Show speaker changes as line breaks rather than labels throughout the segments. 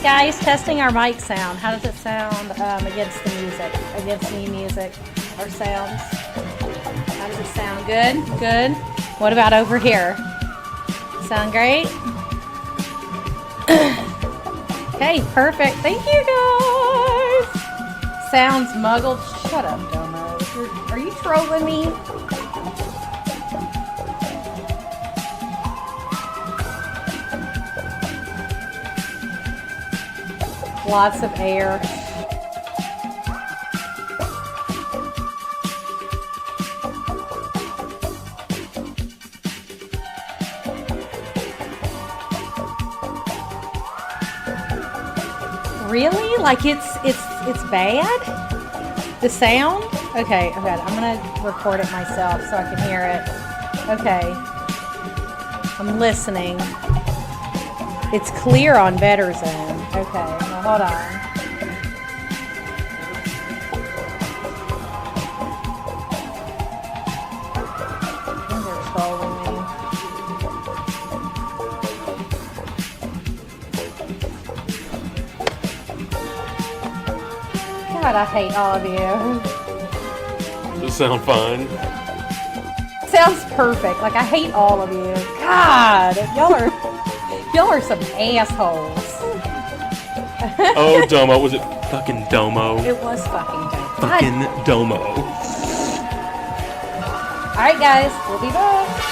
Guys, testing our mic sound. How does it sound against the music, against new music or sounds? How does it sound? Good? Good? What about over here? Sound great? Okay, perfect. Thank you, guys. Sounds muggled. Shut up, Domo. Are you trolling me? Lots of air. Really? Like it's bad? The sound? Okay, I'm gonna record it myself so I can hear it. Okay. I'm listening. It's clear on Better Zone. Okay, now hold on. They're trolling me. God, I hate all of you.
Does it sound fine?
Sounds perfect. Like I hate all of you. God, y'all are some assholes.
Oh, Domo. Was it fucking Domo?
It was fucking Domo.
Fucking Domo.
Alright guys, we'll be back.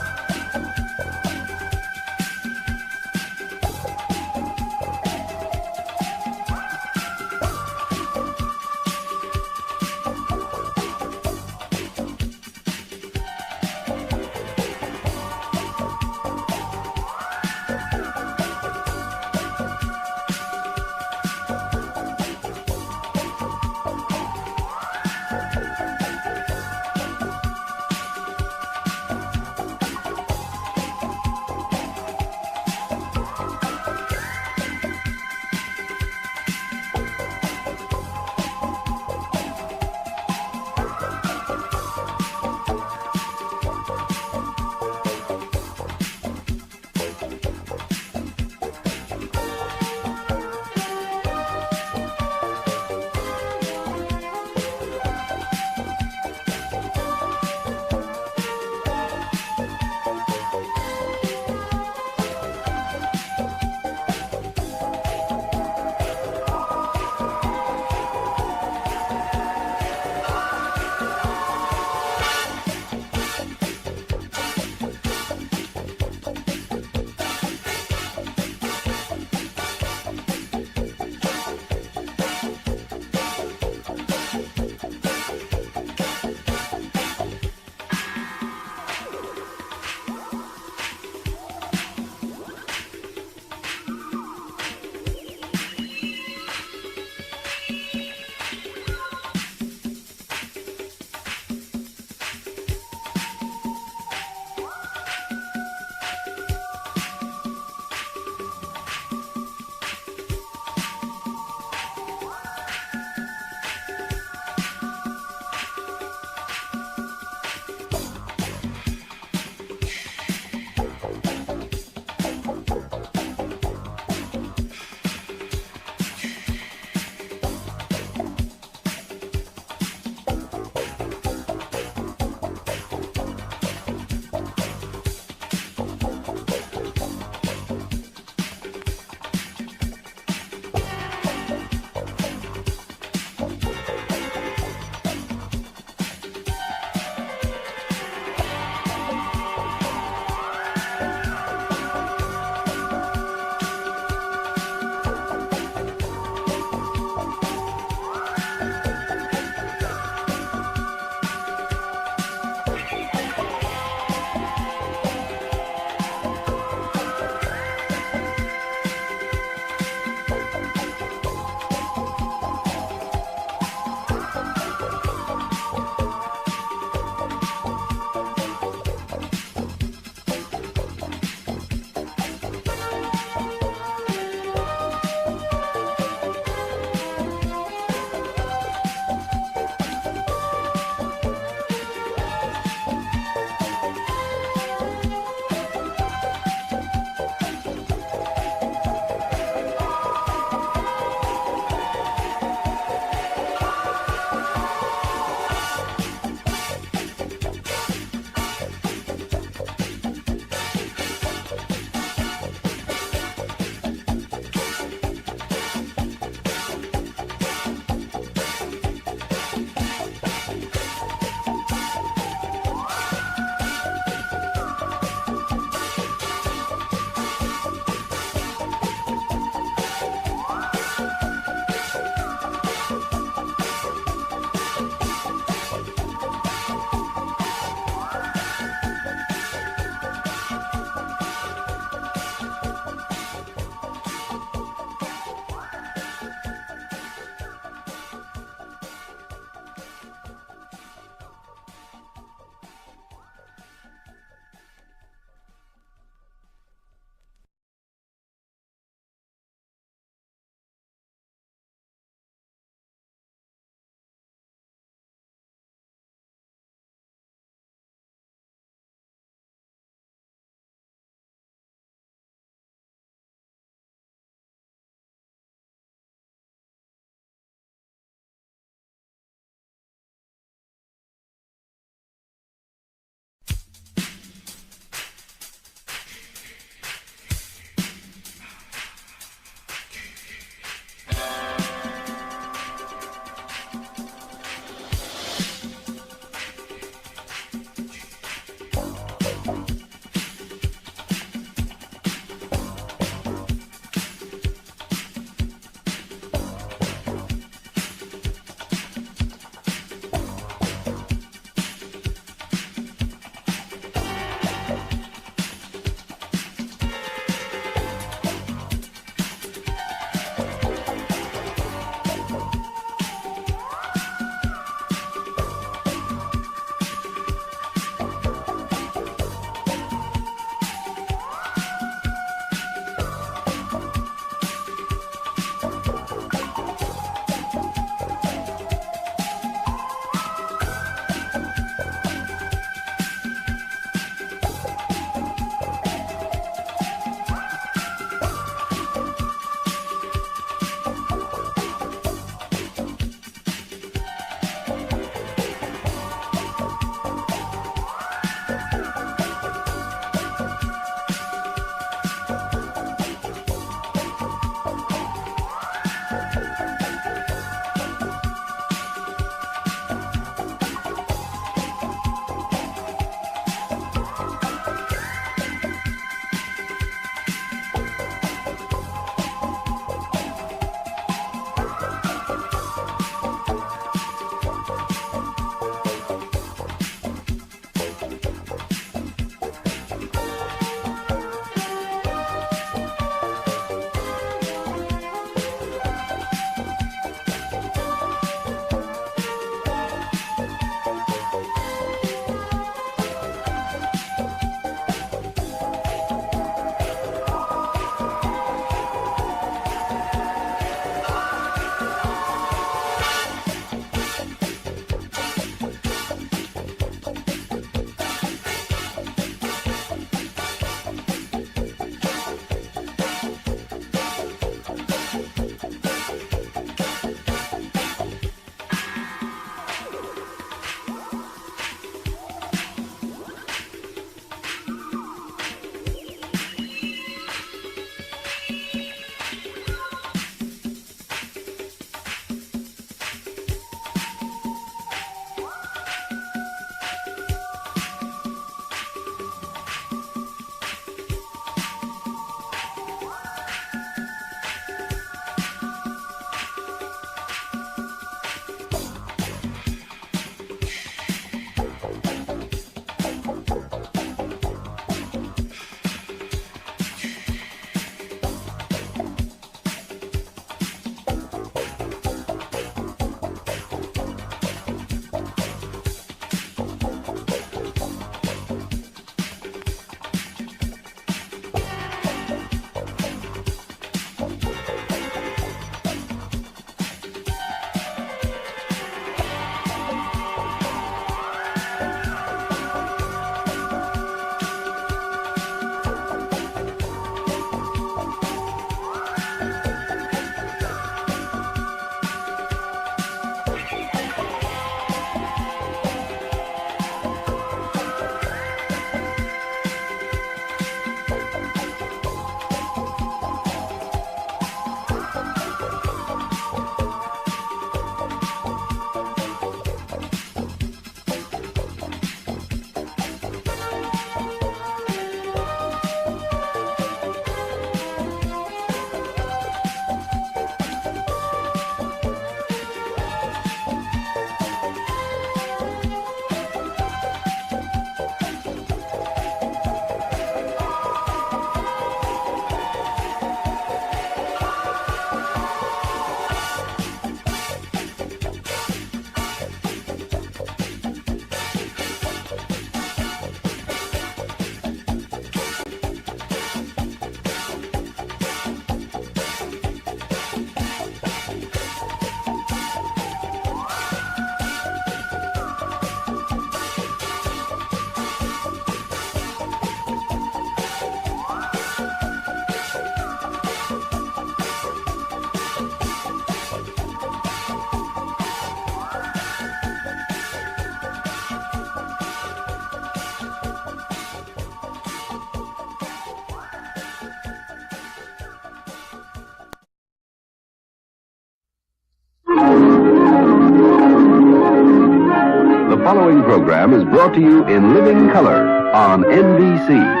following program is brought to you in living color on NBC.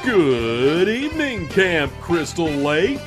Good evening, Camp Crystal Lake.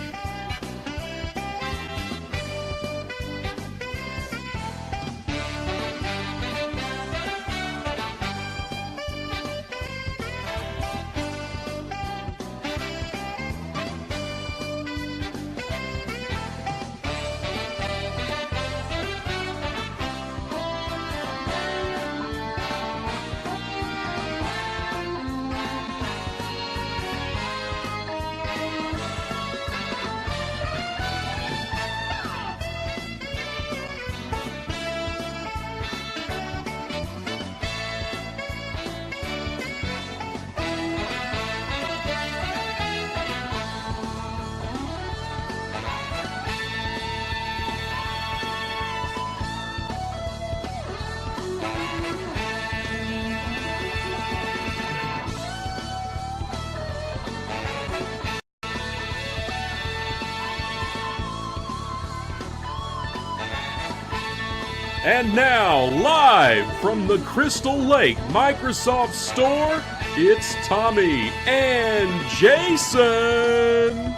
And now, live from the Crystal Lake Microsoft Store, it's Tommy and Jason.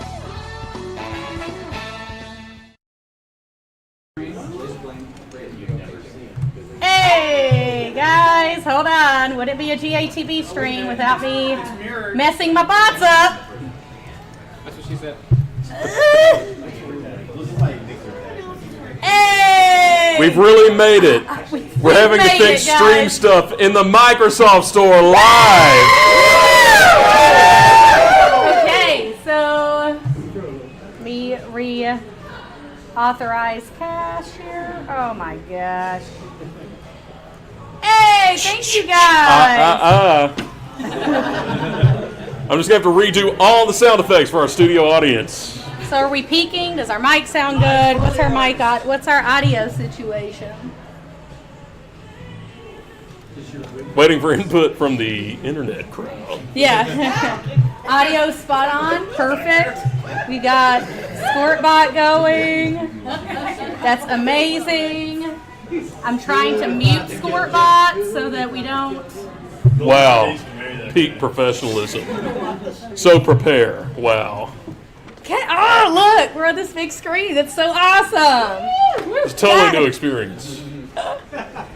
Hey, guys, hold on. Would it be a GATV stream without me messing my bots up?
That's what she said.
Hey!
We've really made it. We're having to fix stream stuff in the Microsoft Store live.
Okay, so me reauthorize cash here. Oh my gosh. Hey, thank you guys.
I'm just going to have to redo all the sound effects for our studio audience.
So are we peaking? Does our mic sound good? What's our what's our audio situation?
Waiting for input from the internet crowd.
Yeah. Audio spot on. Perfect. We got Squirtbot going. That's amazing. I'm trying to mute Squirtbot so that we don't.
Wow. Peak professionalism. So prepare. Wow.
Okay. Oh, look. We're on this big screen. That's so awesome.
It's a totally new experience.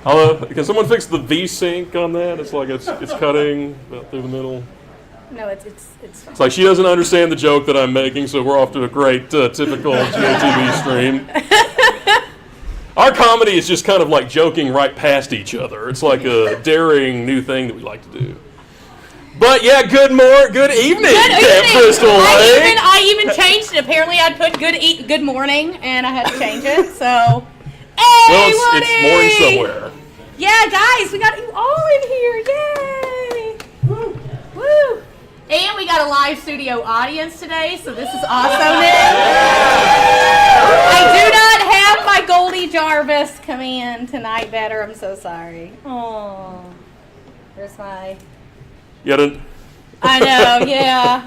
Hello? Can someone fix the V-sync on that? It's like it's cutting about through the middle.
No, it's fine.
It's like she doesn't understand the joke that I'm making, so we're off to a great typical GATV stream. Our comedy is just kind of like joking right past each other. It's like a daring new thing that we like to do. But yeah, good evening, Camp Crystal Lake.
I even changed it. Apparently, I'd put good morning, and I had to change it. So, hey,
well, it's morning somewhere.
Yeah, guys, we got you all in here. Yay! Woo! Woo! And we got a live studio audience today, so this is awesomeness. I do not have my Goldie Jarvis come in tonight better. I'm so sorry. Oh, there's my. I know, yeah.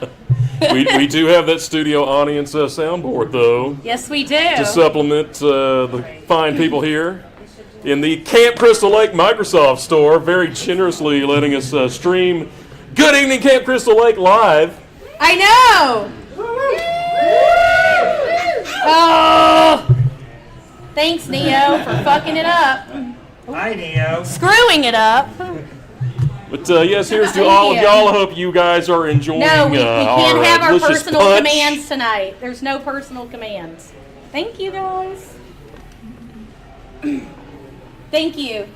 we do have that studio audience soundboard, though.
Yes, we do.
To supplement the fine people here in the Camp Crystal Lake Microsoft Store, very generously letting us stream Good Evening Camp Crystal Lake live.
I know. Oh, thanks, Neo, for fucking it up.
Hi, Neo.
Screwing it up.
But yes, here's to all of y'all. I hope you guys are enjoying
No, we can't
our
have our
delicious
personal
punch.
commands tonight. There's no personal commands. Thank you, guys. Thank you.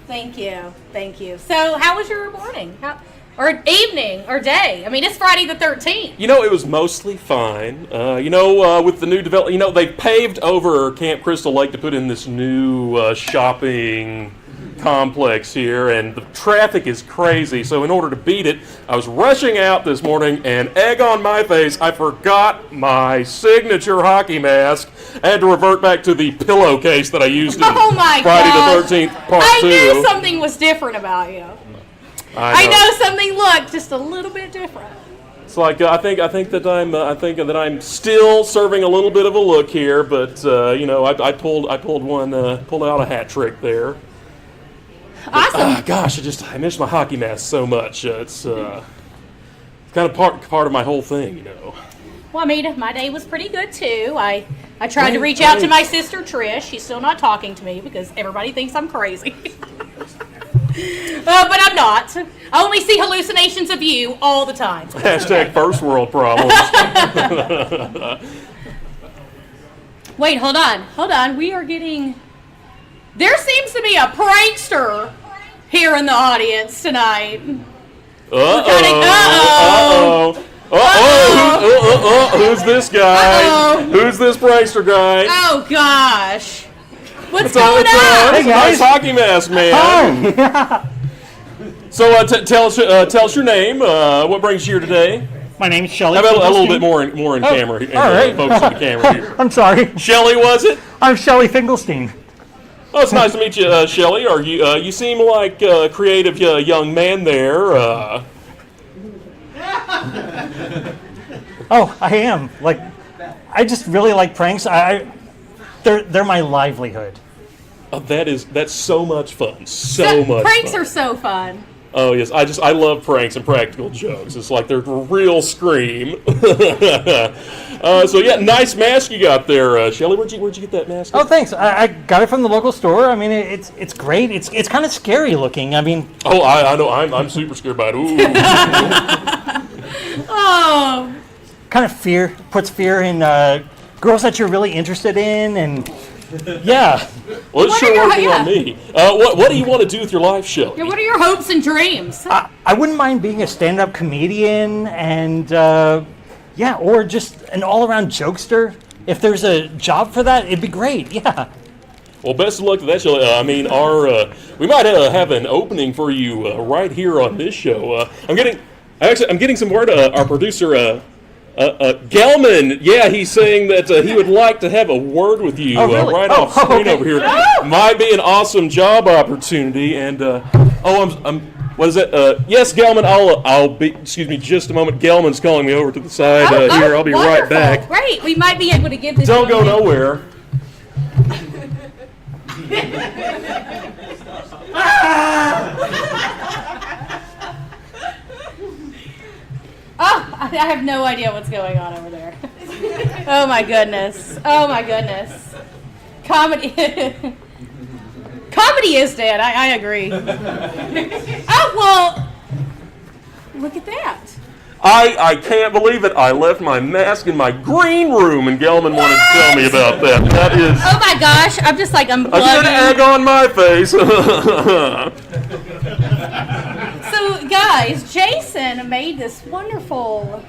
So, how was your morning? Or evening, or day? I mean, it's Friday the 13th.
You know, it was mostly fine. With the new development, they paved over Camp Crystal Lake to put in this new shopping complex here, and the traffic is crazy. So in order to beat it, I was rushing out this morning, and egg on my face, I forgot my signature hockey mask. I had to revert back to the pillowcase that I used in Friday the 13th Part 2.
I knew something was different about you. I know something looked just a little bit different.
It's like I think that I'm still serving a little bit of a look here, but I pulled out a hat trick there.
Awesome.
Gosh, I miss my hockey mask so much. It's kind of part of my whole thing,
Well, I mean, my day was pretty good too. I tried to reach out to my sister Trish. She's still not talking to me because everybody thinks I'm crazy. But I'm not. I only see hallucinations of you all the time.
Hashtag first world problems.
Wait, hold on. We are getting... There seems to be a prankster here in the audience tonight.
Who's this guy? Who's this prankster guy?
Oh, gosh. What's going on?
Hey, guys. Nice hockey mask, man.
Hi.
So tell us your name. What brings you here today?
My name's Shelly.
How about a little bit more in camera?
All right.
Focus on the camera here.
I'm sorry.
Shelly, was it?
I'm Shelly Finkelstein.
Oh, it's nice to meet you, Shelly. Are you? You seem like a creative young man there.
Oh, I am. I just really like pranks. They're my livelihood.
Oh, that's so much fun. So much.
Pranks
fun.
are so fun.
Oh yes, I love pranks and practical jokes. It's like they're a real scream. So yeah, nice mask you got there, Shelly. Where'd you get that mask?
Oh, thanks. I got it from the local store. I mean, it's great. It's kind of scary looking. I mean.
Oh, I know. I'm super scared by it. Ooh.
Oh.
Kind of puts fear in girls that you're really interested in, and yeah.
Well, it's sure working on me. What do you want to do with your life, Shelly?
Yeah, what are your hopes and dreams?
I wouldn't mind being a stand-up comedian and, or just an all-around jokester. If there's a job for that, it'd be great, yeah.
Well, best of luck to that, Shelly. I mean, we might have an opening for you right here on this show. I'm getting some word. Our producer, Gelman, yeah, he's saying that he would like to have a word with you right off screen okay. Over here. Might be an awesome job opportunity. And what is that? Yes, Gelman, I'll be. Excuse me, just a moment. Gelman's calling me over to the side here. I'll be
wonderful.
right back.
Great, we might be able to give this.
Don't go nowhere.
Oh, I have no idea what's going on over there. Oh my goodness. Comedy is dead. I agree. Oh, well, look at that.
I can't believe it. I left my mask in my green room, and Gelman wanted to tell me about that. That is...
Oh my gosh, I'm just like unplugging.
I got an egg on my face.
So, guys, Jason made this wonderful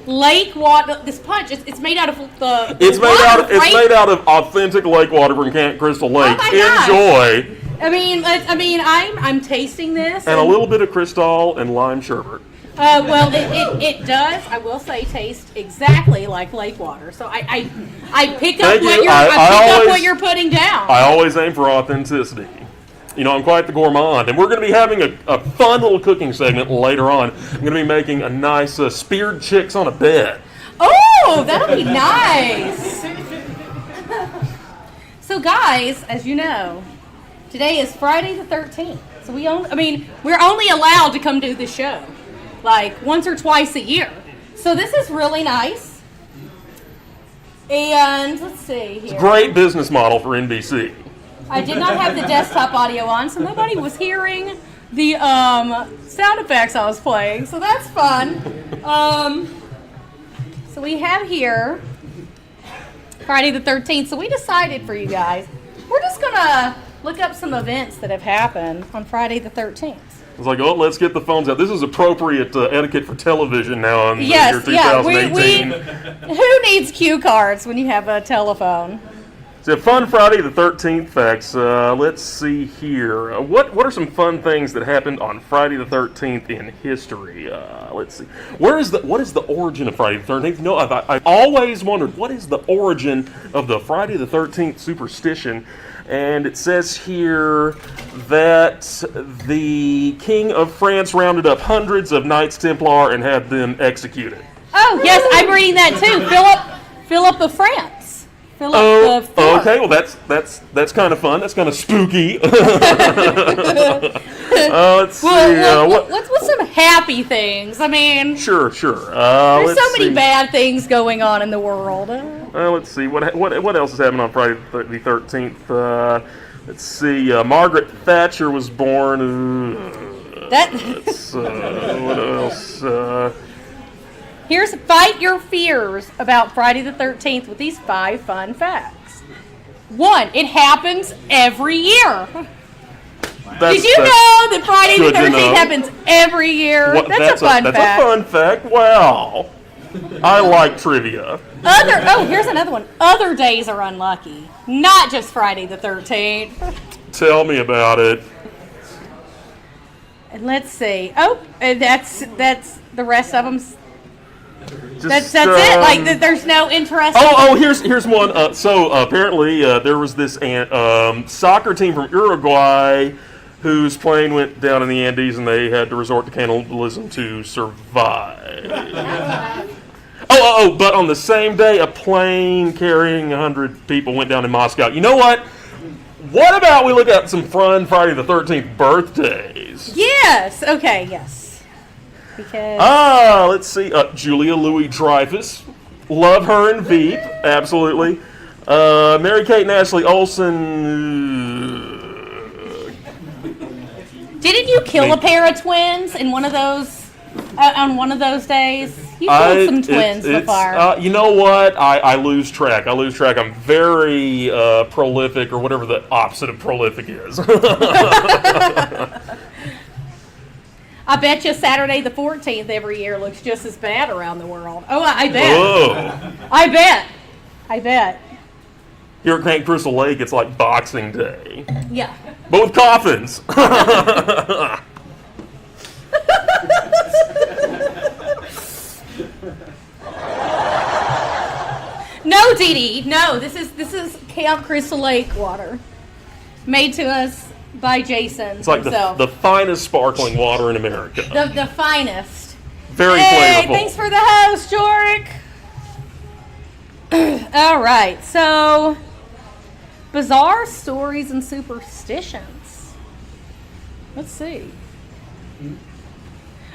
lake water. This punch. It's made out of the.
It's made out of authentic lake water from Camp Crystal Lake.
Oh my gosh.
Enjoy.
I'm tasting this.
And a little bit of Cristal and lime sherbet.
Well, it does. I will say, taste exactly like lake water. So I pick up what you're putting down.
I always aim for authenticity. I'm quite the gourmand, and we're going to be having a fun little cooking segment later on. I'm going to be making a nice speared chicks on a bed.
Oh, that'll be nice. So, guys, as you know, today is Friday the 13th. So we're only allowed to come do the show like once or twice a year. So this is really nice. And let's see here.
It's a great business model for NBC.
I did not have the desktop audio on, so nobody was hearing the sound effects I was playing. So that's fun. So we have here Friday the 13th. So we decided for you guys, we're just going to look up some events that have happened on Friday the 13th.
It's like, let's get the phones out. This is appropriate etiquette for television now in the year 2018.
Who needs cue cards when you have a telephone?
So fun Friday the 13th facts. Let's see here. What are some fun things that happened on Friday the 13th in history? Let's see. What is the origin of Friday the 13th? No, I've always wondered what is the origin of the Friday the 13th superstition. And it says here that the King of France rounded up hundreds of Knights Templar and had them executed.
Oh yes, I'm reading that too. Philip of France. Philip the Fourth.
Okay, well that's kind of fun. That's kind of spooky. Let's see.
What's some happy things? I mean,
sure.
There's so many bad things going on in the world.
Let's see. What else is happening on Friday the 13th? Let's see. Margaret Thatcher was born. What else?
Here's Fight Your Fears about Friday the 13th with these 5 fun facts. 1, it happens every year. Did you know that Friday the 13th happens every year? That's a fun fact.
That's a fun fact. Wow. I like trivia.
Here's another one. Other days are unlucky. Not just Friday the 13th.
Tell me about it.
And let's see. Oh, that's the rest of them. That's it. Like there's no interesting.
Here's one. So apparently there was this soccer team from Uruguay whose plane went down in the Andes and they had to resort to cannibalism to survive. But on the same day, a plane carrying 100 people went down in Moscow. You know what? What about we look at some fun Friday the 13th birthdays?
Yes. Okay. Yes. Because
let's see. Julia Louis-Dreyfus. Love her in Veep. Absolutely. Mary-Kate and Ashley Olsen.
Didn't you kill a pair of twins in one of those on one of those days? You killed some twins before.
You know what? I lose track. I'm very prolific, or whatever the opposite of prolific is.
I bet you Saturday the 14th every year looks just as bad around the world. Oh, I bet.
Whoa.
I bet.
Here at Camp Crystal Lake, it's like Boxing Day.
Yeah.
But with coffins.
No, Dee Dee. No, this is Camp Crystal Lake water. Made to us by Jason.
It's like the finest sparkling water in America.
The finest.
Very flavorful.
Thanks for the host, Jorik. All right, so bizarre stories and superstitions. Let's see.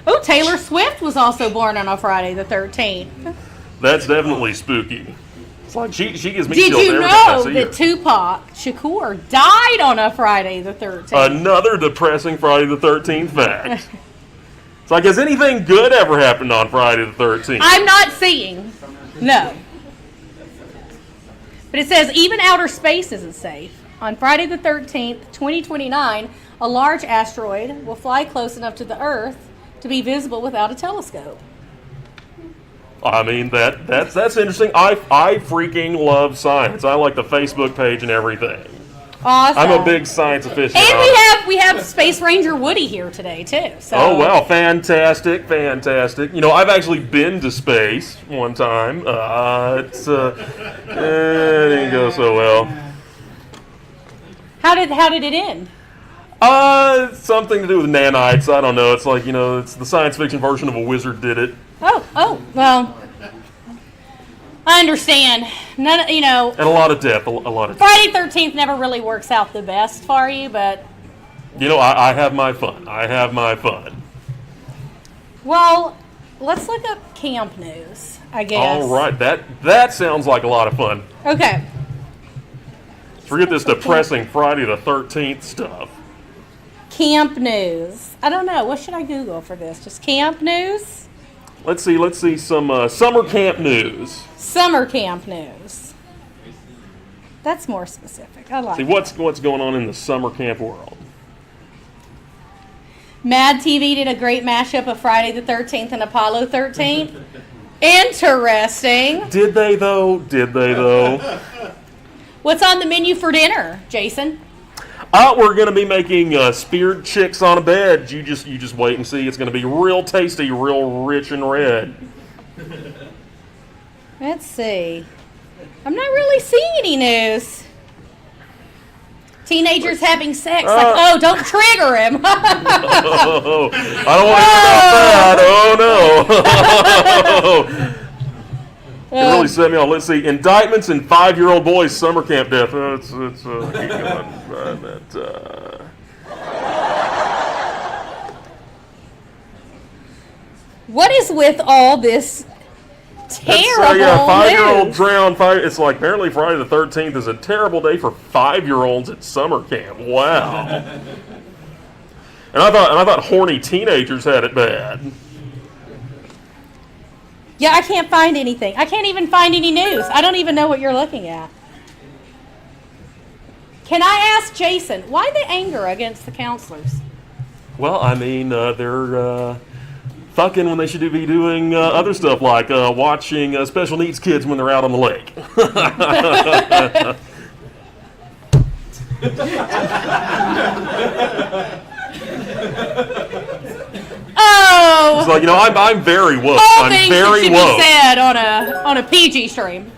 Oh, Taylor Swift was also born on a Friday the 13th.
That's definitely spooky. It's like she gives me
Did
chills
you
every time I
know
see
that
her.
Tupac Shakur died on a Friday the 13th?
Another depressing Friday the 13th fact. It's like, has anything good ever happened on Friday the 13th?
I'm not seeing. No. But it says even outer space isn't safe. On Friday the 13th, 2029, a large asteroid will fly close enough to the Earth to be visible without a telescope.
I mean, that's interesting. I freaking love science. I like the Facebook page and everything.
Awesome.
I'm a big science aficionado.
And we have Space Ranger Woody here today too. So.
Oh wow, fantastic. You know, I've actually been to space one time. It didn't go so well.
How did it end?
Something to do with nanites. I don't know. It's like, you know, it's the science fiction version of A Wizard Did It.
Oh, well, I understand. And
a lot of death. A lot of death.
Friday 13th never really works out the best for you, but
you know, I have my fun.
Well, let's look up camp news, I guess.
All right, that sounds like a lot of fun.
Okay.
Forget this depressing Friday the 13th stuff.
Camp news. I don't know. What should I Google for this? Just camp news?
Let's see some summer camp news.
Summer camp news. That's more specific. I like
See, what's going on in the summer camp world?
Mad TV did a great mashup of Friday the 13th and Apollo 13th. Interesting.
Did they though?
What's on the menu for dinner, Jason?
We're going to be making speared chicks on a bed. You just wait and see. It's going to be real tasty, real rich and red.
Let's see. I'm not really seeing any news. Teenagers having sex. Don't trigger him.
Oh, I don't want to hear about that. Oh, no. It really set me off. Let's see. Indictments in 5-year-old boys summer camp death. Keep going.
What is with all this terrible
yeah, 5-year-old
news?
drowned. It's like apparently Friday the 13th is a terrible day for 5-year-olds at summer camp. Wow. And I thought horny teenagers had it bad.
Yeah, I can't find anything. I can't even find any news. I don't even know what you're looking at. Can I ask Jason, why the anger against the counselors?
Well, I mean, they're fucking when they should be doing other stuff like watching special needs kids when they're out on the lake.
Oh!
It's like, I'm very woke.
All
I'm
things
very
that should
woke.
be said on a PG stream.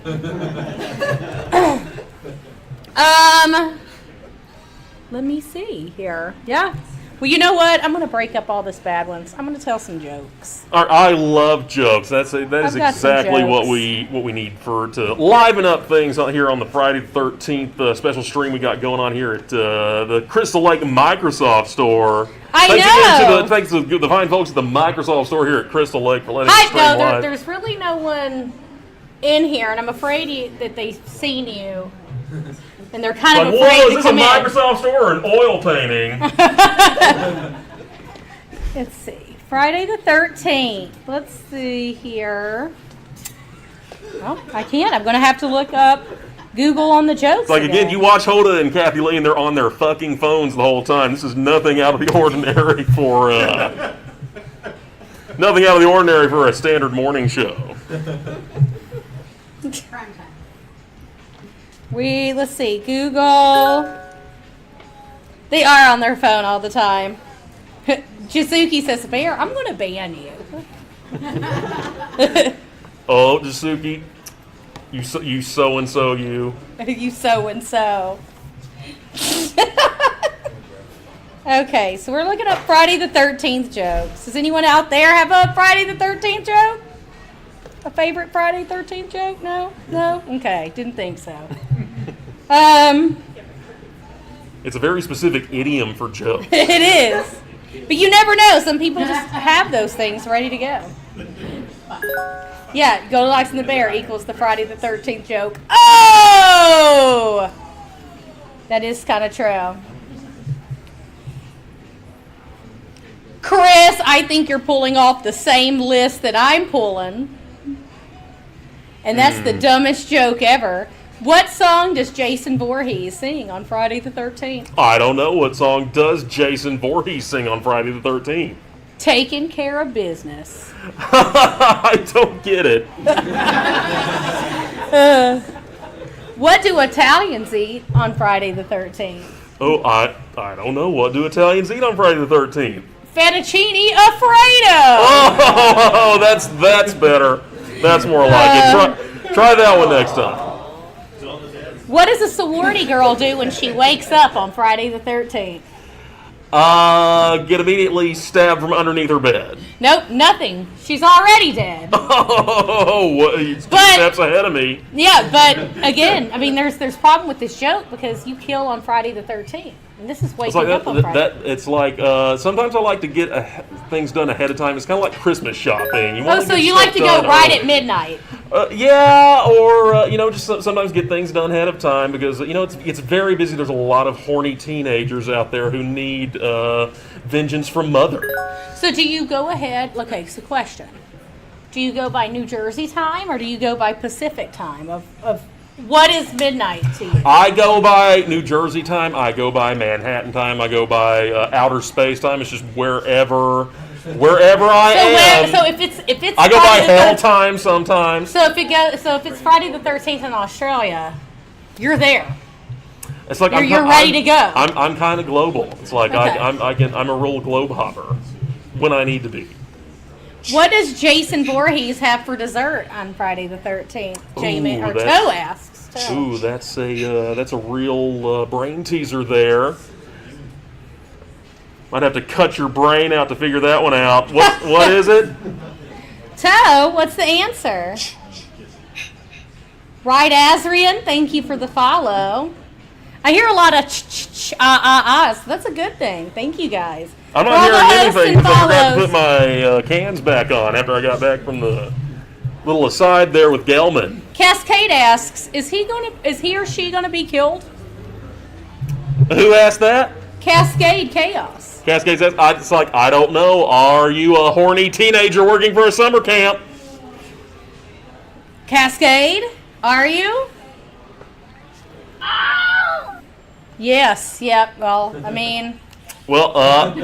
Let me see here. Yeah. Well, you know what? I'm going to break up all this bad ones. I'm going to tell some jokes.
I love jokes. That is
I've got some
exactly what
jokes.
we need to liven up things here on the Friday the 13th special stream we got going on here at the Crystal Lake Microsoft Store. Thanks to the fine folks at the Microsoft Store here at Crystal Lake for letting us stream live.
There's really no one in here, and I'm afraid that they've seen you. And they're kind of afraid to come in.
Is this a Microsoft Store or an oil painting?
Let's see. Friday the 13th. Let's see here. Oh, I can't. I'm going to have to look up Google on the jokes.
Like, again, you watch Hoda and Kathy Lee, and they're on their fucking phones the whole time. This is nothing out of the ordinary for a standard morning show.
Let's see, Google. They are on their phone all the time. Jasuki says, Bear, I'm going to ban you.
Oh, Jasuki, you so-and-so, you.
You so-and-so. Okay, so we're looking up Friday the 13th jokes. Does anyone out there have a Friday the 13th joke? A favorite Friday the 13th joke? No? Okay, didn't think so.
It's a very specific idiom for jokes.
It is. But you never know. Some people just have those things ready to go. Yeah, Goldilocks and the Bear equals the Friday the 13th joke. Oh! That is kind of true. Chris, I think you're pulling off the same list that I'm pulling. And that's the dumbest joke ever. What song does Jason Voorhees sing on Friday the 13th?
I don't know. What song does Jason Voorhees sing on Friday the 13th?
Taking Care of Business.
I don't get it.
What do Italians eat on Friday the 13th?
Oh, I don't know. What do Italians eat on Friday the 13th?
Fettuccine Alfredo.
Oh, that's better. That's more like it. Try that one next time.
What does a sorority girl do when she wakes up on Friday the 13th?
Get immediately stabbed from underneath her bed.
Nope, nothing. She's already dead.
Oh, you're 2 steps ahead of me.
Yeah, but again, I mean, there's problem with this joke because you kill on Friday the 13th. And this is waking up on Friday.
It's like, sometimes I like to get things done ahead of time. It's kind of like Christmas shopping.
So you like to go right at midnight?
Yeah, or, just sometimes get things done ahead of time because, it's very busy. There's a lot of horny teenagers out there who need vengeance from mother.
So do you go ahead, okay, so question. Do you go by New Jersey time or do you go by Pacific time of what is midnight to you?
I go by New Jersey time. I go by Manhattan time. I go by outer space time. It's just wherever I am.
So if it's
I go by hell time sometimes.
So if it's Friday the 13th in Australia, you're there.
It's like
You're ready to go.
I'm kind of global. It's like
Okay.
I'm a real globe hopper when I need to be.
What does Jason Voorhees have for dessert on Friday the 13th? Jamie
Ooh,
or
that's-
Toe asks. Toe.
Ooh, that's a real brain teaser there. Might have to cut your brain out to figure that one out. What is it?
Toe, what's the answer? Right, Azrian, thank you for the follow. I hear a lot of so that's a good thing. Thank you guys.
I'm
For
not
all the
hearing
hosts
anything
and
because I forgot to
follows.
put my cans back on after I got back from the little aside there with Gelman.
Cascade asks, is he or she gonna be killed?
Who asked that?
Cascade Chaos.
Cascade says, it's like, I don't know. Are you a horny teenager working for a summer camp?
Cascade, are you? Yes, yep, well, I mean,
Well,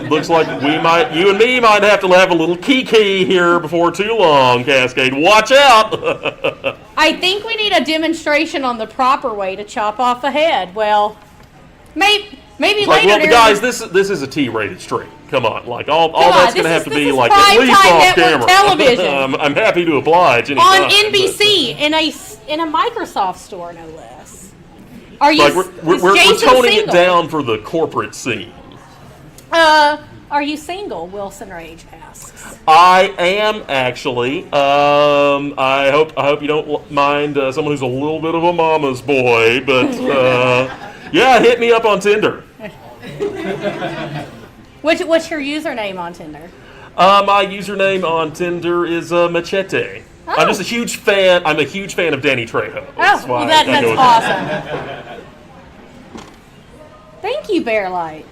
looks like you and me might have to have a little kiki here before too long, Cascade. Watch out!
I think we need a demonstration on the proper way to chop off a head. Well, maybe
Like,
later.
well,
during
guys,
the-
this is a T-rated stream. Come on, like all
Come on,
that's
this
going to have
is-
to
this
be
is
like at
primetime
least off
network
camera.
television.
I'm happy to oblige
on
anytime.
NBC in a Microsoft store, no less. Are you?
Like we're
is Jason
toning
single?
it down for the corporate scene.
Are you single? Wilson Rage asks.
I am actually. I hope you don't mind someone who's a little bit of a mama's boy, but yeah, hit me up on Tinder.
What's your username on Tinder?
My username on Tinder is Machete.
Oh.
I'm just a huge fan. I'm a huge fan of Danny Trejo.
Oh, well, that's
I go with
awesome. Thank you, Bearlight.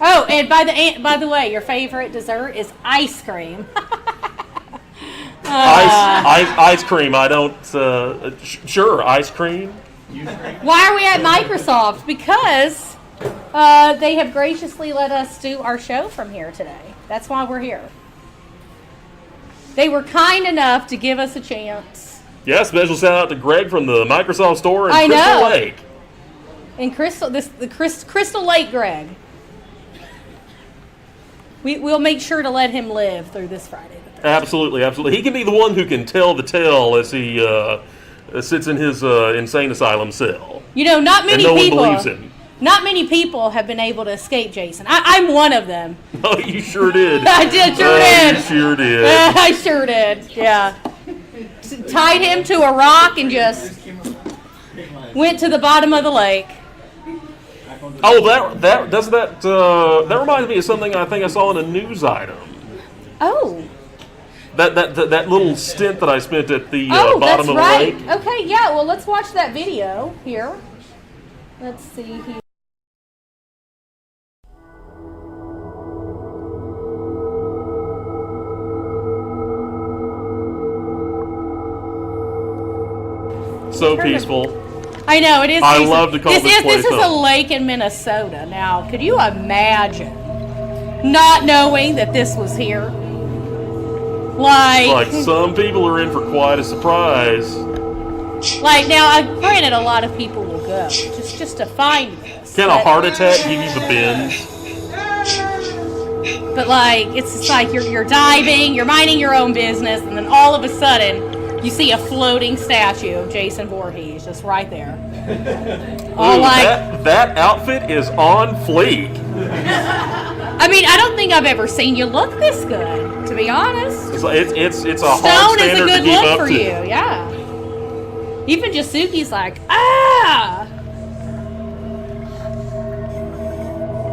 Oh, and by the way, your favorite dessert is ice cream.
Ice cream. I don't. Sure, ice cream.
Why are we at Microsoft? Because they have graciously let us do our show from here today. That's why we're here. They were kind enough to give us a chance.
Yeah, special shout out to Greg from the Microsoft store in
I
Crystal
know.
Lake.
And Crystal Lake Greg. We'll make sure to let him live through this Friday.
Absolutely, absolutely. He can be the one who can tell the tale as he sits in his insane asylum cell.
You know, not
And
many
no
people.
one believes him.
Not many people have been able to escape Jason. I'm one of them.
Oh, you sure did.
I did, sure
Oh,
did.
You sure did.
I sure did. Yeah. Tied him to a rock and just went to the bottom of the lake.
Oh, that reminds me of something I think I saw in a news item.
Oh.
That little stint that I spent at the
Oh,
bottom
that's
of
right.
the lake.
Okay, yeah. Well, let's watch that video here. Let's see here.
So peaceful.
I know it is.
I
decent.
love to call this
This
place
is a
home.
lake in Minnesota. Now, could you imagine not knowing that this was here?
Like some people are in for quite a surprise.
Like now, granted, a lot of people will go just to find this.
Can a heart attack give you the bends?
But like, it's just like you're diving, you're minding your own business, and then all of a sudden, you see a floating statue of Jason Voorhees just right there. All
Ooh,
like,
that outfit is on fleek.
I mean, I don't think I've ever seen you look this good, to be honest.
It's a hard
Stone is a
standard to
good
keep
look
up
for
to.
you, yeah. Even Jasuki's like, ah!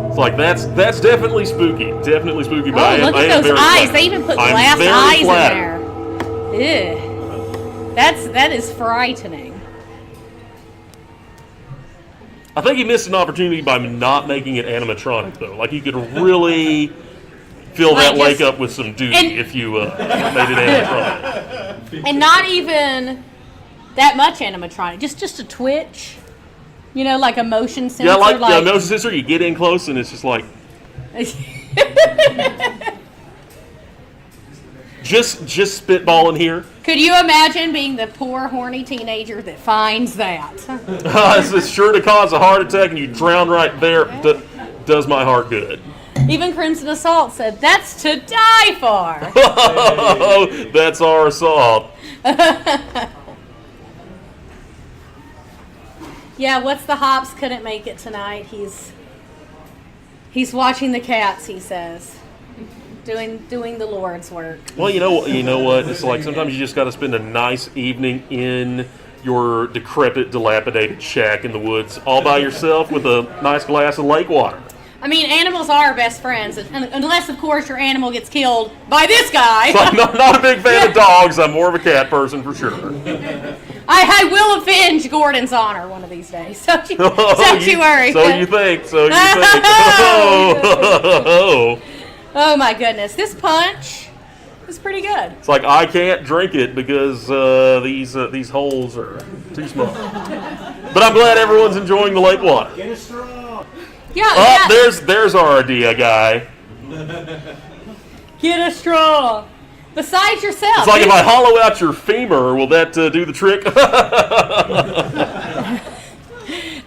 It's like that's definitely spooky. Definitely spooky. But I
Oh,
am,
look
I
at
am
those
very
eyes.
flattered.
They even put
I'm
glass
very
eyes
flattered.
in there. Ew. That is frightening.
I think you missed an opportunity by not making it animatronic, though. Like, you could really fill that
Like,
lake
just-
up with some duty
and-
if you made it animatronic.
And not even that much animatronic. Just a twitch. You know, like a motion sensor.
Yeah, like motion sensor, you get in close and it's just like... Just spitballing here.
Could you imagine being the poor, horny teenager that finds that?
It's sure to cause a heart attack, and you drown right there. Does my heart good.
Even Crimson Assault said, that's to die for.
Oh, that's our assault.
Yeah, what's the hops couldn't make it tonight. He's watching the cats, he says. Doing the Lord's work.
Well, you know what? It's like sometimes you just got to spend a nice evening in your decrepit, dilapidated shack in the woods all by yourself with a nice glass of lake water.
I mean, animals are our best friends, unless, of course, your animal gets killed by this guy.
So I'm not a big fan of dogs. I'm more of a cat person for sure.
I will avenge Gordon's honor one of these days. Don't you worry.
So you think.
Oh my goodness, this punch is pretty good.
It's like I can't drink it because these holes are too small. But I'm glad everyone's enjoying the lake water.
Get a straw.
Yeah.
There's our idea guy.
Get a straw. Besides yourself.
It's like if I hollow out your femur, will that do the trick?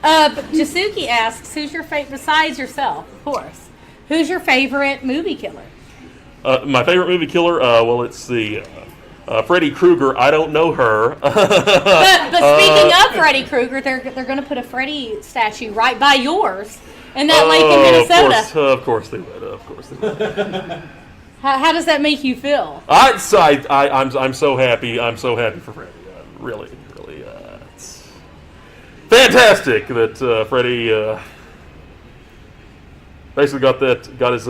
Jasuki asks, who's your favorite, besides yourself, of course, who's your favorite movie killer?
My favorite movie killer, well, it's the Freddy Krueger. I don't know her.
But speaking of Freddy Krueger, they're going to put a Freddy statue right by yours in that lake in Minnesota.
Of course they would.
How does that make you feel?
I'm so happy. I'm so happy for Freddy. Really, it's fantastic that Freddy basically got his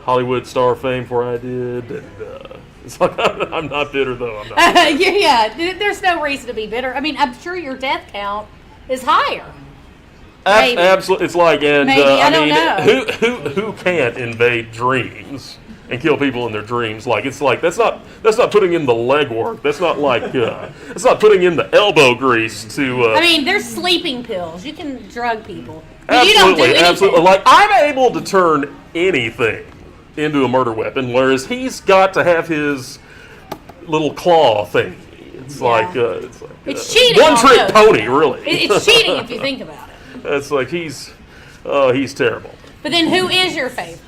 Hollywood star fame before I did. And, it's like, I'm not bitter though. I'm not.
Yeah. There's no reason to be bitter. I mean, I'm sure your death count is higher. Maybe.
Absolutely, it's like, and
Maybe, I
mean,
don't
who can't invade dreams and kill people in their dreams? Like, it's like that's not putting in the legwork. That's not like that's not putting in the elbow grease to.
I mean, there's sleeping pills. You can drug people.
Absolutely,
you don't do anything.
absolutely. Like, I'm able to turn anything into a murder weapon, whereas he's got to have his little claw thing. It's like
it's cheating.
One trick pony, really.
It's cheating if you think about it.
It's like he's terrible.
But then, who is your favorite?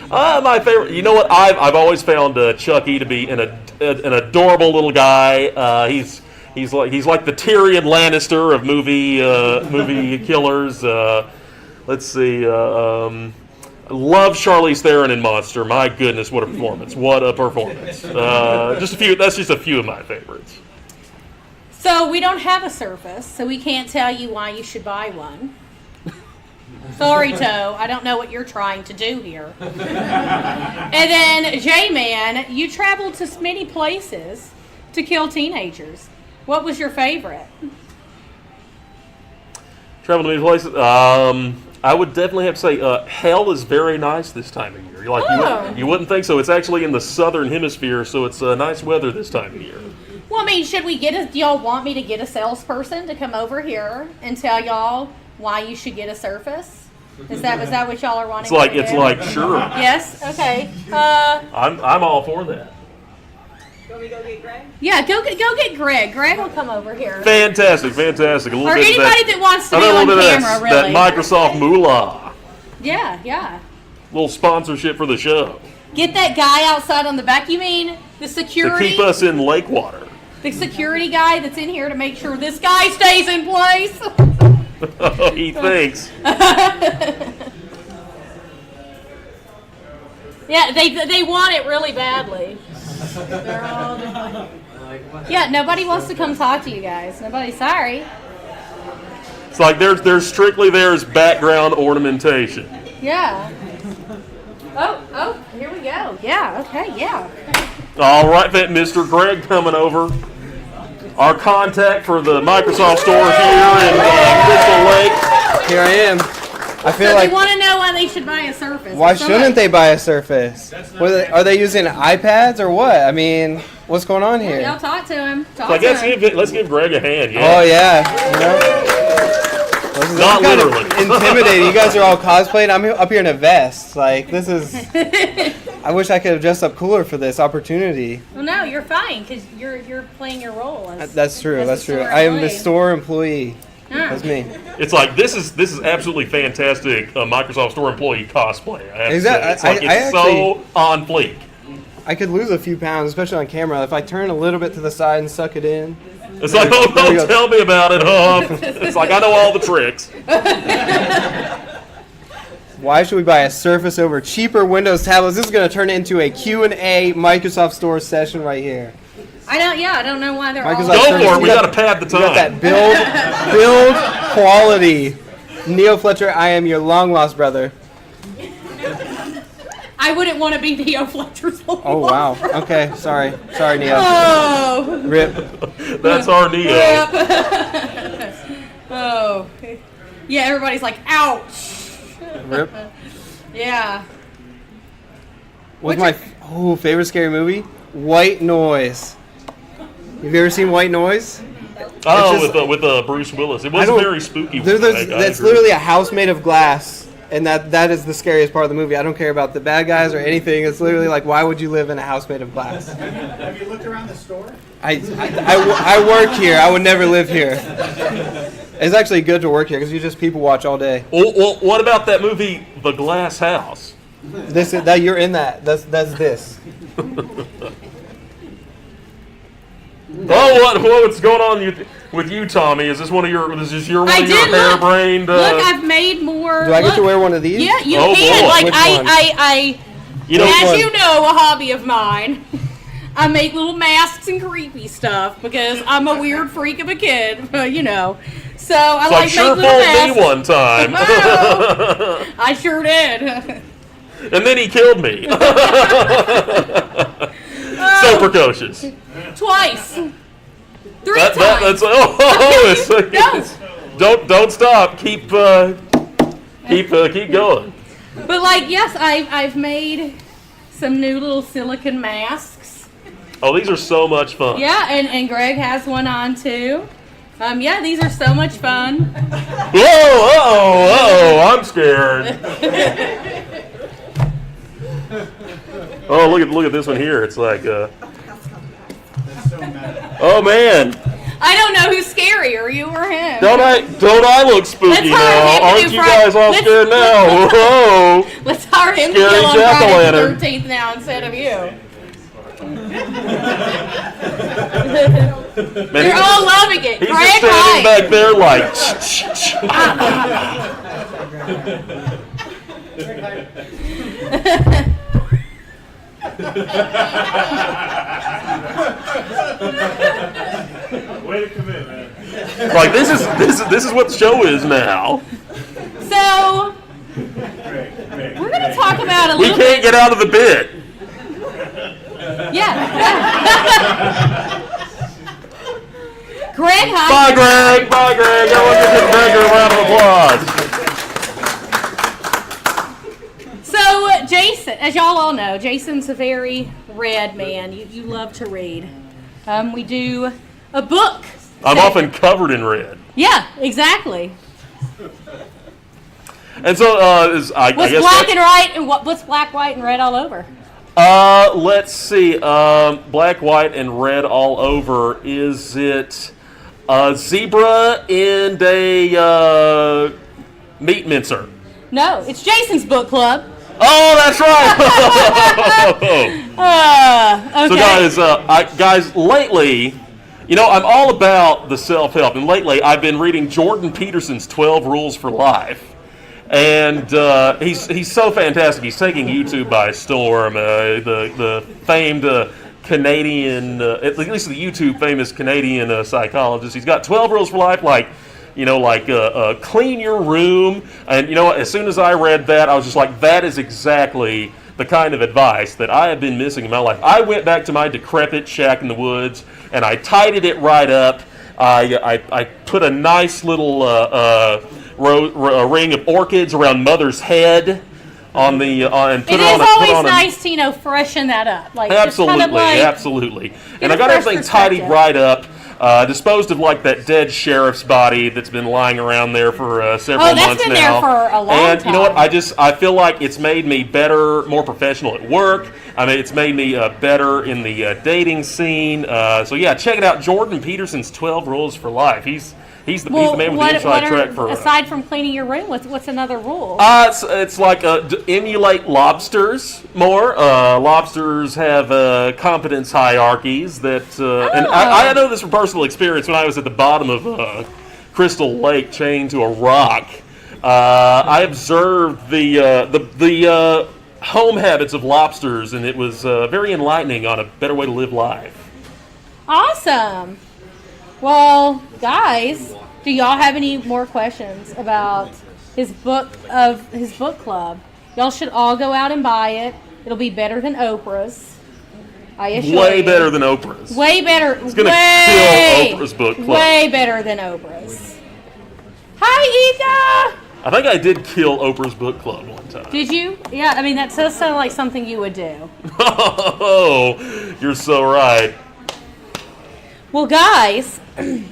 My favorite. You know what? I've always found Chucky to be an adorable little guy. He's like the Tyrion Lannister of movie killers. Let's see. Love Charlize Theron in Monster. My goodness, what a performance! What a performance! Just a few. That's just a few of my favorites.
So we don't have a Surface, so we can't tell you why you should buy one. Sorry, Toe. I don't know what you're trying to do here. And then, J-Man, you traveled to many places to kill teenagers. What was your favorite?
Travel to many places. I would definitely have to say hell is very nice this time of year. You wouldn't think so. It's actually in the southern hemisphere, so it's nice weather this time of year.
Well, I mean, do y'all want me to get a salesperson to come over here and tell y'all why you should get a Surface? Is that what y'all are wanting?
It's like sure.
Yes. Okay.
I'm all for that.
Want me to go get Greg?
Yeah, go get Greg. Greg will come over here.
Fantastic. A little
Or
bit
anybody
of
that wants to
a
be
little
on
bit
camera,
of
really.
that Microsoft moolah.
Yeah.
Little sponsorship for the show.
Get that guy outside on the back. You mean the
To
security?
keep us in lake water.
The security guy that's in here to make sure this guy stays in place.
He thinks.
Yeah, they want it really badly. Yeah, nobody wants to come talk to you guys. Nobody, sorry.
It's like there's strictly there's background ornamentation.
Yeah. Oh, here we go. Yeah, okay, yeah.
All right, Mr. Greg coming over. Our contact for the Microsoft store here in Crystal Lake.
Here I am. I feel
So
like
they want to know why they should buy a Surface.
why shouldn't they buy a Surface? Are they using iPads or what? I mean, what's going on here?
Y'all talk to him.
Like, let's give Greg a hand. Yeah.
Oh yeah. You know?
Not
kind of
literally.
intimidating. You guys are all cosplaying. I'm up here in a vest. Like, this is... I wish I could have dressed up cooler for this opportunity.
Well, no, you're fine because you're playing your role.
That's true.
as
That's
a
true.
store
I am the
employee.
store employee.
Yeah.
That's me.
It's like this is absolutely fantastic Microsoft Store employee cosplay. I have to
Exactly.
say. It's like
I
it's so on fleek.
I could lose a few pounds, especially on camera, if I turn a little bit to the side and suck it in.
It's like, oh,
There we go.
don't tell me about it, It's like I know all the tricks.
Why should we buy a Surface over cheaper Windows tablets? This is going to turn into a Q&A Microsoft Store session right here.
I don't know why they're
Microsoft
all.
Go for it. We got to pad the
You got
time.
that build quality. Neil Fletcher, I am your long lost brother.
I wouldn't want to be Neo Fletcher's long
Oh wow. Okay, sorry, Neil.
Oh.
Rip.
That's our Neo.
Oh. Yeah, everybody's like, ouch.
Rip.
Yeah.
What's my favorite scary movie? White Noise. Have you ever seen White Noise?
Oh,
It's just-
with Bruce Willis. It
I
was
don't-
very spooky.
That's literally a house made of glass, and that is the scariest part of the movie. I don't care about the bad guys or anything. It's literally like, why would you live in a house made of glass?
Have you looked around the store?
I work here. I would never live here. It's actually good to work here because you just people watch all day.
Well, what about that movie, The Glass House?
That you're in that. That's this.
Oh, what's going on with you, Tommy? Is this one of your harebrained?
Look, I've made more.
Do I get to wear one of these?
Yeah, you
Oh,
can.
boy.
Like
Which one?
I
You know,
as
one?
you know, a hobby of mine. I make little masks and creepy stuff because I'm a weird freak of a kid, you know. So I
it's
like
like sure
make little
fooled me
masks.
one time,
Oh, I sure did.
and then he killed me. So precocious.
Twice. Three
That's
times.
Don't stop. Keep going.
But like, yes, I've made some new little silicone masks.
Oh, these are so much fun.
Yeah, and Greg has one on too. Yeah, these are so much fun.
Whoa, I'm scared. Oh, look at this one here. It's like, oh man,
I don't know who's scarier, you or him.
don't I look spooky
Let's hire
now?
him to
Aren't
do
you
Friday-
guys all
let's-
scared now? Whoa.
Let's hire him to
Scary
kill on Friday
jack-o'-lantern.
the 13th now instead of you.
Man,
They're all loving it.
he's
Greg,
just standing
hi.
back there like.
Way to commit, man.
Like this is what the show is now.
So, we're going to talk about a
We
little
can't get out of the bit.
Yeah. Greg, hi.
Bye, Greg. Bye, Greg. Everyone give Greg a round of applause.
So, Jason, as y'all all know, Jason's a very read man. You love to read. We do a book.
I'm often covered in red.
Yeah, exactly.
And so, I
What's
guess
black and white and what's black, white, and red all over?
let's see. Black, white, and red all over. Is it a zebra and a meat mincer?
No, it's Jason's book club.
Oh, that's right.
Okay.
So, guys, lately, I'm all about the self-help, and lately I've been reading Jordan Peterson's 12 Rules for Life. And he's so fantastic. He's taking YouTube by storm. The famed Canadian, at least the YouTube famous Canadian psychologist. He's got 12 rules for life, like clean your room. And as soon as I read that, I was just like, that is exactly the kind of advice that I have been missing in my life. I went back to my decrepit shack in the woods and I tidied it right up. I put a nice little ring of orchids around Mother's head on the and put
It
it
is
on.
always
put on
nice to freshen that up. Like
absolutely,
just kind of like,
absolutely. And
a
I got
fresh
everything tidied
perspective.
right up. disposed of like that dead sheriff's body that's been lying around there for several months now.
Oh, that's been there for a long
and
time.
You know what? I feel like it's made me better, more professional at work. I mean, it's made me better in the dating scene. So yeah, check it out. Jordan Peterson's 12 Rules for Life. He's the man with the inside track for.
Aside from cleaning your room, what's another rule?
It's like emulate lobsters more. Lobsters have competence hierarchies that, and I know this from personal experience. When I was at the bottom of Crystal Lake, chained to a rock, I observed the home habits of lobsters, and it was very enlightening on a better way to live life.
Awesome. Well, guys, do y'all have any more questions about his book club? Y'all should all go out and buy it. It'll be better than Oprah's. I assure you.
Way better than Oprah's.
Way better.
It's gonna kill Oprah's book club.
Way better than Oprah's. Hi, Ika.
I think I did kill Oprah's book club one time.
Did you? Yeah, I mean, that does sound like something you would do.
Oh, you're so right.
Well, guys, it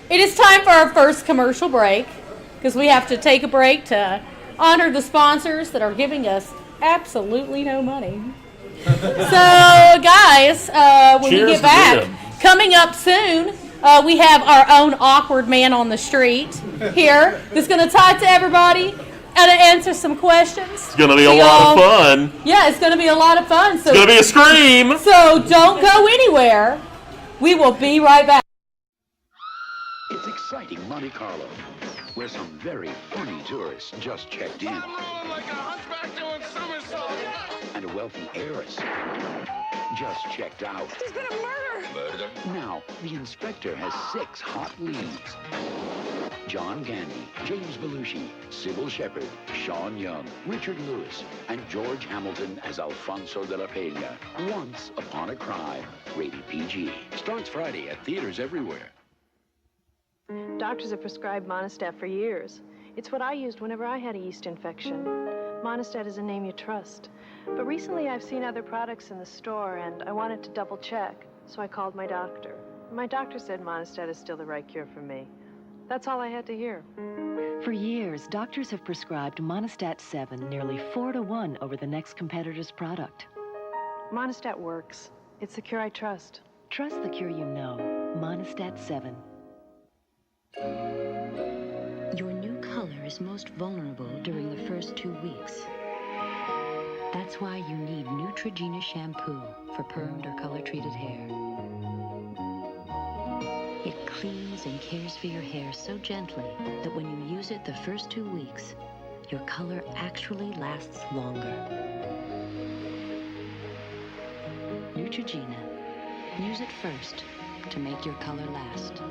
is time for our first commercial break because we have to take a break to honor the sponsors that are giving us absolutely no money. So, guys, when we get back, coming up soon, we have our own awkward man on the street here who's going to talk to everybody and answer some questions.
It's going to be a lot of fun.
Yeah, it's going to be a lot of fun. So
it's going to be a scream.
So don't go anywhere. We will be right back.
It's exciting Monte Carlo, where some very funny tourists just checked in.
Like a hunchback doing somersaults.
And a wealthy heiress just checked out.
He's gonna murder.
Now, the inspector has 6 hot leads. John Gandy, James Belushi, Sybil Shepherd, Sean Young, Richard Lewis, and George Hamilton as Alfonso de la Peña. Once Upon a Crime, rated PG. Starts Friday at theaters everywhere.
Doctors have prescribed Monistat for years. It's what I used whenever I had a yeast infection. Monistat is a name you trust. But recently I've seen other products in the store and I wanted to double check, so I called my doctor. My doctor said Monistat is still the right cure for me. That's all I had to hear.
For years, doctors have prescribed Monistat 7 nearly 4-to-1 over the next competitor's product.
Monistat works. It's the cure I trust.
Trust the cure you know. Monistat 7.
Your new color is most vulnerable during the first 2 weeks. That's why you need Neutrogena shampoo for permed or color-treated hair. It cleans and cares for your hair so gently that when you use it the first 2 weeks, your color actually lasts longer. Neutrogena. Use it first to make your color last.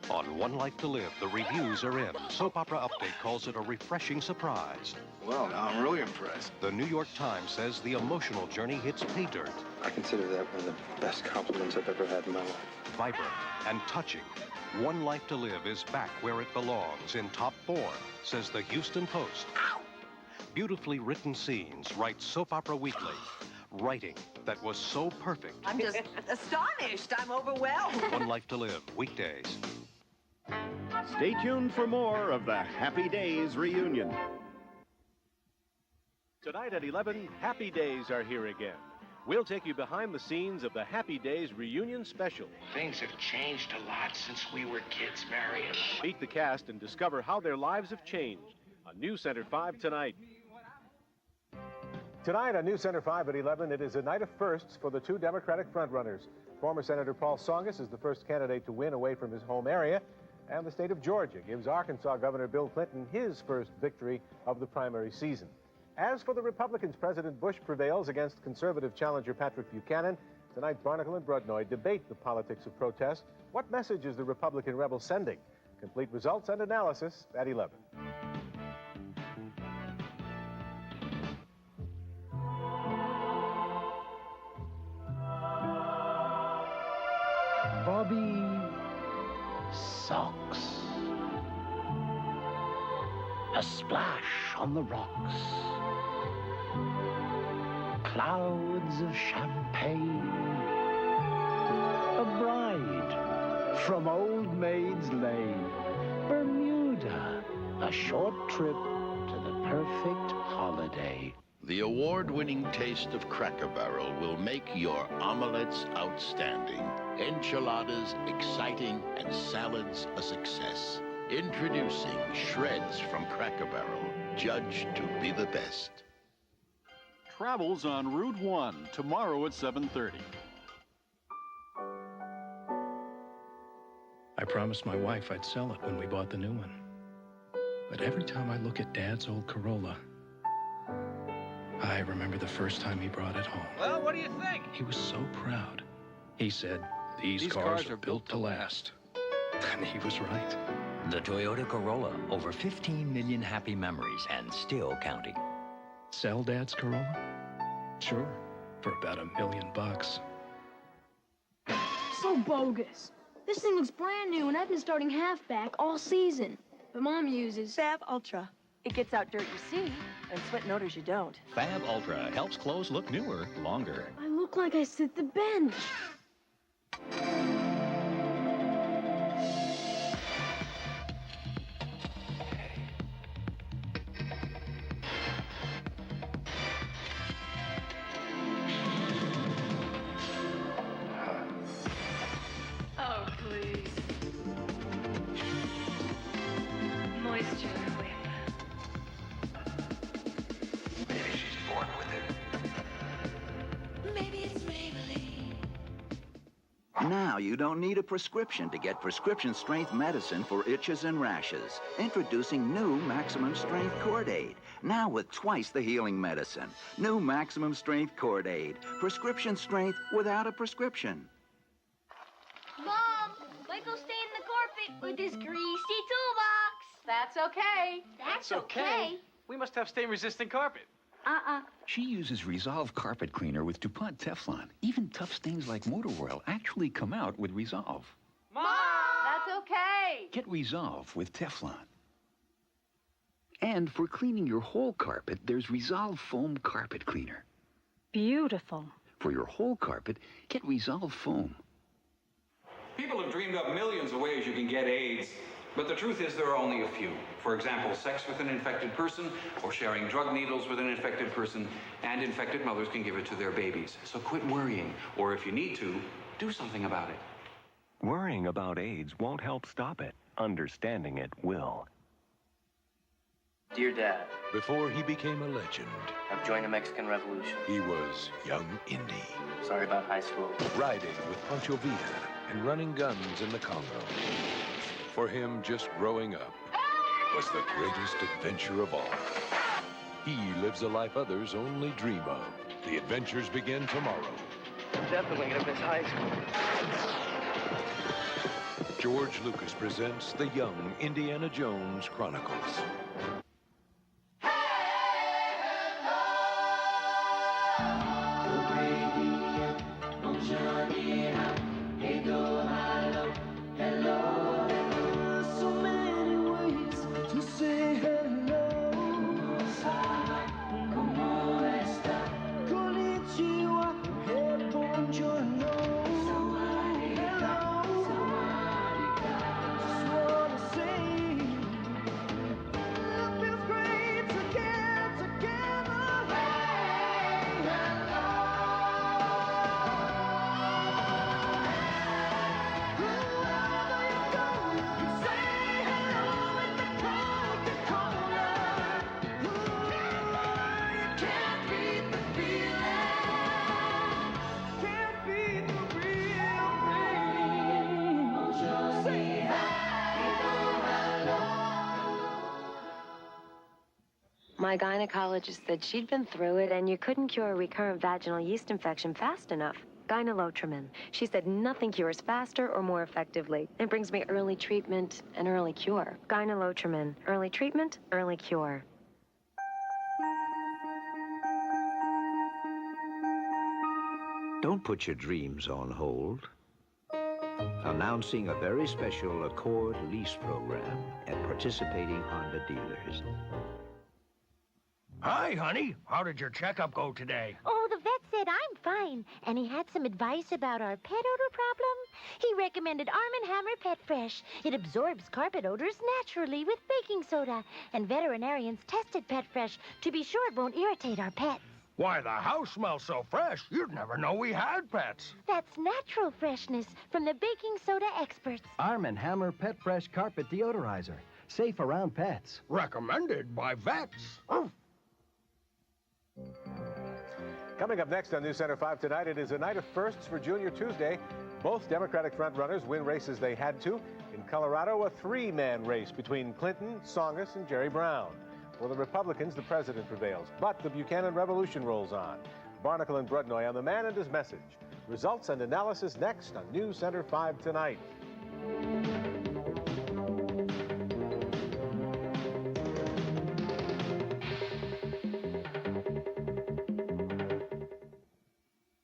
On One Life to Live, the reviews are in. Soap Opera Update calls it a refreshing surprise.
Well, now I'm really impressed.
The New York Times says the emotional journey hits pay dirt.
I consider that one of the best compliments I've ever had in my life.
Vibrant and touching. One Life to Live is back where it belongs, in top form, says the Houston Post. Beautifully written scenes, writes Soap Opera Weekly. Writing that was so perfect.
I'm just astonished. I'm overwhelmed.
One Life to Live, weekdays.
Stay tuned for more of the Happy Days reunion.
Tonight at 11, Happy Days are here again. We'll take you behind the scenes of the Happy Days reunion special.
Things have changed a lot since we were kids, Marion.
Meet the cast and discover how their lives have changed. On News Center 5 tonight. Tonight on News Center 5 at 11, it is a night of firsts for the 2 Democratic frontrunners. Former Senator Paul Tsongas is the first candidate to win away from his home area, and the state of Georgia gives Arkansas Governor Bill Clinton his first victory of the primary season. As for the Republicans, President Bush prevails against conservative challenger Patrick Buchanan. Tonight, Barnacle and Brudnoy debate the politics of protest. What message is the Republican rebel sending? Complete results and analysis at 11.
Bobby Socks. A splash on the rocks. Clouds of champagne.
A bride from Old Maid's Lane. Bermuda. A short trip to the perfect holiday.
The award-winning taste of Cracker Barrel will make your omelets outstanding, enchiladas exciting, and salads a success. Introducing Shreds from Cracker Barrel, judged to be the best.
Travels on Route 1, tomorrow at 7:30.
I promised my wife I'd sell it when we bought the new one. But every time I look at Dad's old Corolla, I remember the first time he brought it home.
Well, what do you think?
He was so proud. He said, these cars are built to last. And he was right.
The Toyota Corolla, over 15 million happy memories and still counting.
Sell Dad's Corolla? Sure, for about $1 million.
So bogus. This thing looks brand new, and I've been starting halfback all season. But Mom uses
Fab Ultra. It gets out dirt you see and sweat and odors you don't.
Fab Ultra helps clothes look newer longer.
I look like I sit the bench.
Oh, please. Moisture whip.
Maybe she's born with it.
Maybe it's Maybelline.
Now you don't need a prescription to get prescription strength medicine for itches and rashes. Introducing new Maximum Strength Cord Aid. Now with twice the healing medicine. New Maximum Strength Cord Aid. Prescription strength without a prescription.
Mom, Michael's staying in the carpet with his greasy toolbox.
That's okay.
That's okay.
We must have stain-resistant carpet.
She uses Resolve carpet cleaner with DuPont Teflon. Even tough stains like motor oil actually come out with Resolve.
Mom! That's okay.
Get Resolve with Teflon. And for cleaning your whole carpet, there's Resolve Foam Carpet Cleaner.
Beautiful.
For your whole carpet, get Resolve Foam.
People have dreamed up millions of ways you can get AIDS, but the truth is there are only a few. For example, sex with an infected person or sharing drug needles with an infected person, and infected mothers can give it to their babies. So quit worrying, or if you need to, do something about it.
Worrying about AIDS won't help stop it. Understanding it will.
Dear Dad,
before he became a legend,
I've joined the Mexican Revolution.
He was young Indy.
Sorry about high school.
Riding with Pancho Villa and running guns in the Congo. For him, just growing up was the greatest adventure of all. He lives a life others only dream of. The adventures begin tomorrow.
I'm definitely gonna miss high school.
George Lucas presents the Young Indiana Jones Chronicles.
My gynecologist said she'd been through it and you couldn't cure a recurrent vaginal yeast infection fast enough. Gynolotrimin. She said nothing cures faster or more effectively. It brings me early treatment and early cure. Gynolotrimin. Early treatment, early cure.
Don't put your dreams on hold. Announcing a very special Accord lease program at participating Honda dealers.
Hi, honey. How did your checkup go today?
Oh, the vet
said I'm fine, and he had some advice about our pet odor problem. He recommended Arm & Hammer Pet Fresh. It absorbs carpet odors naturally with baking soda, and veterinarians tested Pet Fresh to be sure it won't irritate our pets.
Why, the house smells so fresh, you'd never know we had pets.
That's natural freshness from the baking soda experts.
Arm & Hammer Pet Fresh Carpet Deodorizer. Safe around pets.
Recommended by vets.
Coming up next on News Center 5 tonight, it is a night of firsts for Junior Tuesday. Both Democratic frontrunners win races they had to. In Colorado, a three-man race between Clinton, Tsongas, and Jerry Brown. For the Republicans, the president prevails, but the Buchanan Revolution rolls on. Barnacle and Brudnoy on the man and his message. Results and analysis next on News Center 5 tonight.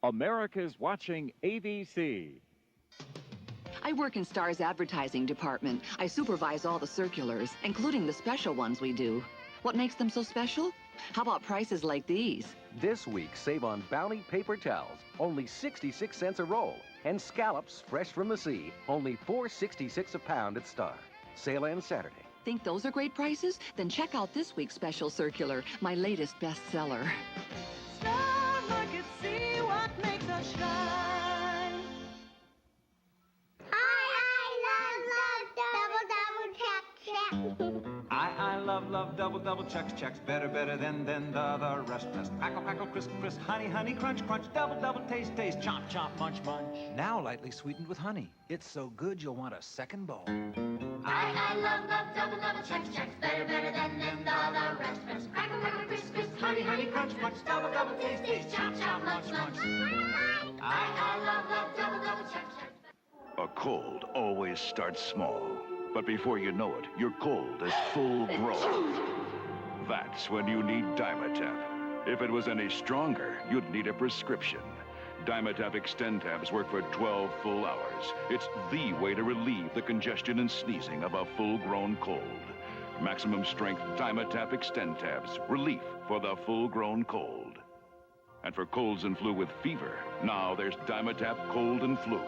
America's watching ABC.
I work in STAR's advertising department. I supervise all the circulars, including the special ones we do. What makes them so special? How about prices like these?
This week, save on Bounty paper towels, only 66 cents a roll. And scallops, fresh from the sea, only $4.66 a pound at STAR. Sale ends Saturday.
Think those are great prices? Then check out this week's special circular, my latest bestseller.
Star Market, see what makes us shine.
I love double checks better than the rest. Crackle crisp honey crunch double taste chomp munch.
Now lightly sweetened with honey. It's so good you'll want a second bowl.
I love double checks better than the rest. Crackle crisp honey crunch double taste chomp munch. I love double checks.
A cold always starts small, but before you know it, your cold is full grown. That's when you need Dimetap. If it was any stronger, you'd need a prescription. Dimetap Extend tabs work for 12 full hours. It's the way to relieve the congestion and sneezing of a full-grown cold. Maximum strength Dimetap Extend tabs. Relief for the full-grown cold. And for colds and flu with fever, now there's Dimetap Cold and Flu.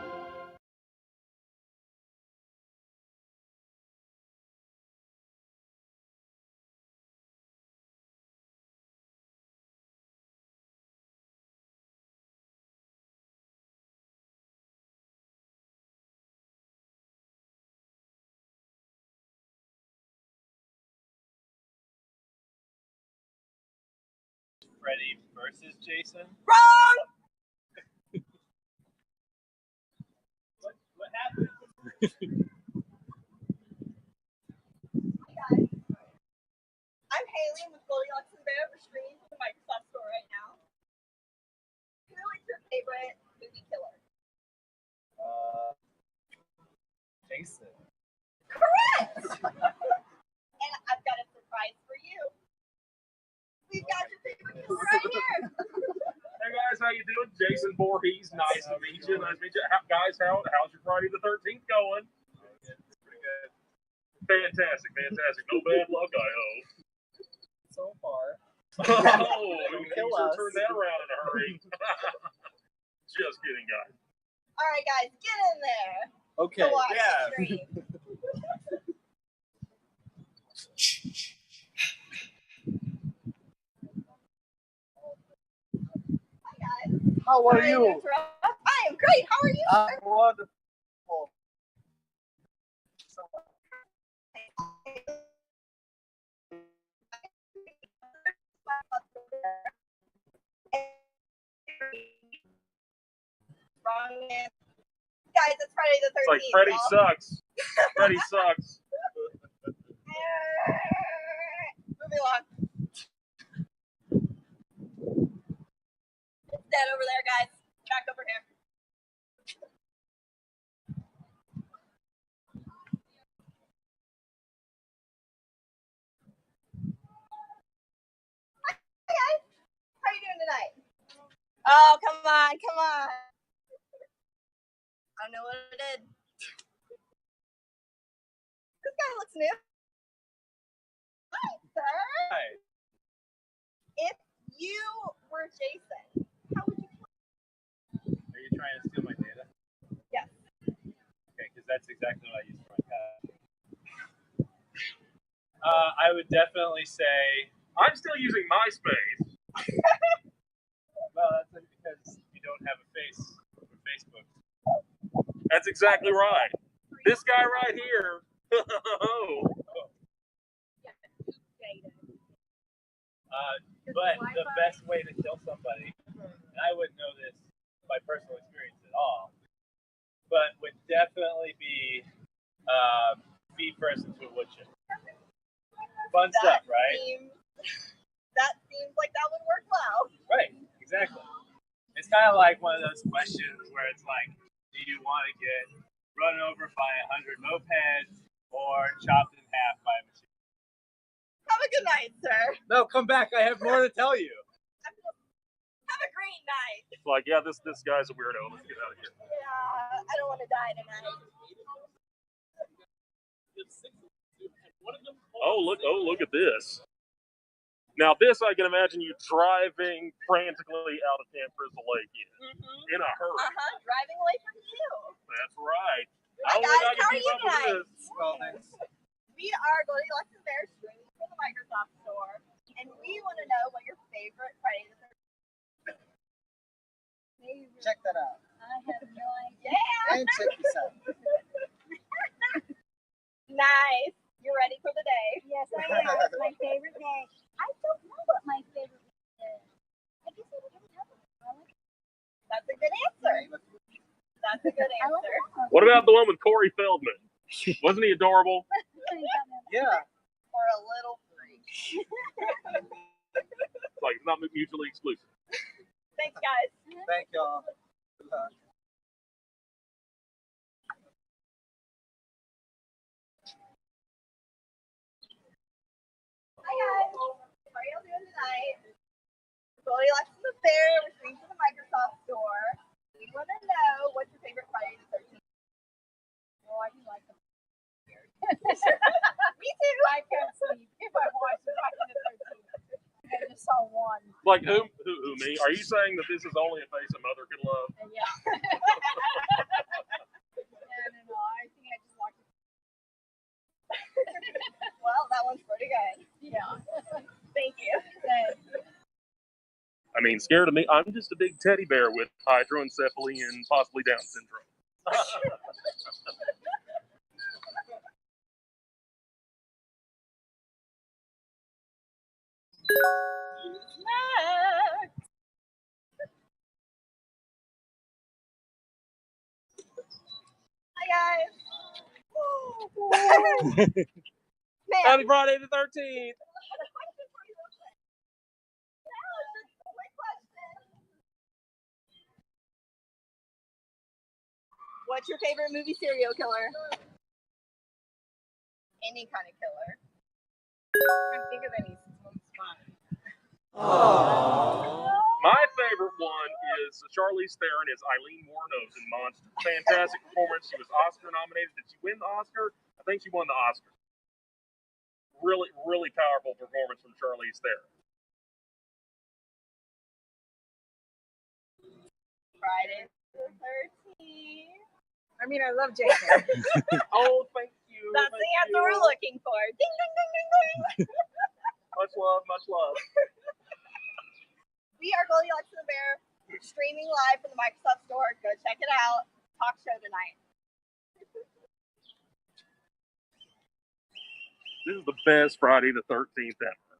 Freddy versus Jason.
Wrong!
What happened?
I'm Haley with Goldilocks and the Bear for streaming from the Microsoft Store right now. Who is your favorite movie killer?
Jason.
Correct! And I've got a surprise for you. We've got your favorite killer right here.
Hey guys, how you doing? Jason Voorhees, nice to meet you. Nice to meet you. Guys, how's your Friday the 13th going? Pretty good. Fantastic. No bad luck, I hope.
So far.
Oh, you should turn that around in a hurry. Just kidding, guys.
All right, guys, get in there.
Okay,
to watch
yeah.
the stream. Hi, guys.
How are
Sorry to
you?
interrupt. I am great. How are you?
I'm wonderful.
Guys, it's Friday the 13th.
It's like Freddy
y'all.
sucks. Freddy sucks.
Moving along. It's dead over there, guys. Back over here. Hi, guys. How are you doing tonight? Oh, come on. I don't know what I did. This guy looks new. Hi, sir.
Hi.
If you were Jason, how would you
trying to steal my data?
Yes.
Okay, because that's exactly what I use for my cat. I would definitely say I'm still using MySpace. Well, that's because you don't have a face for Facebook. That's exactly right. This guy right here. But the best way to kill somebody, and I wouldn't know this by personal experience at all, but would definitely be feet first into a wood chip. Fun stuff, right?
That seems like that would work well.
Right, exactly. It's kind of like one of those questions where it's like, do you want to get run over by 100 mopeds or chopped in half by a machine?
Have a good night, sir.
No, come back. I have more to tell you.
Have a great night.
It's like, yeah, this guy's a weirdo. Let's get out of here.
Yeah, I don't want to die tonight.
Oh, look at this. Now, this I can imagine you driving frantically out of Camp Crystal Lake in a hurry.
Driving away from you.
That's right.
Hi
I don't think I
guys,
can
how are
keep
you
up with
tonight?
this. Well, thanks.
We are Goldilocks and Bear streaming from the Microsoft Store, and we want to know what your favorite Friday the 13th.
Check that out.
I have no idea.
And check this out.
Nice. You're ready for the day.
Yes, I am. It's my favorite day. I don't know what my favorite day is. I guess I don't have one.
That's a good answer. That's a good answer.
What about the one with Corey Feldman? Wasn't he adorable?
Yeah.
Or a little freak.
It's like it's not mutually exclusive.
Thanks, guys.
Thank y'all. Good luck.
Hi guys. How are y'all doing tonight? Goldilocks and the Bear. We're streaming from the Microsoft Store. We want to know what's your favorite Friday the 13th. Oh, I do like them. Me too.
I can't sleep if I watch Friday the 13th. I just saw one.
Like who me? Are you saying that this is only a face a mother can love?
Yeah. No. I think I just watched it.
Well, that one's pretty good.
Yeah.
Thank you.
I mean, scared of me? I'm just a big teddy bear with hydroencephaly and possibly Down syndrome.
Hi guys.
Happy Friday the 13th.
What's your favorite movie serial killer? Any kind of killer. I can't think of any. One's fun.
My favorite one is Charlize Theron as Eileen Wuornos in Monster. Fantastic performance. She was Oscar nominated. Did she win the Oscar? I think she won the Oscar. Really, really powerful performance from Charlize Theron.
Friday the 13th.
I mean, I love Jason.
Oh, thank you.
That's the answer we're looking for. Ding, ding, ding, ding, ding.
Much love, much love.
We are Goldilocks and the Bear. We're streaming live from the Microsoft Store. Go check it out. Talk show tonight.
This is the best Friday the 13th ever.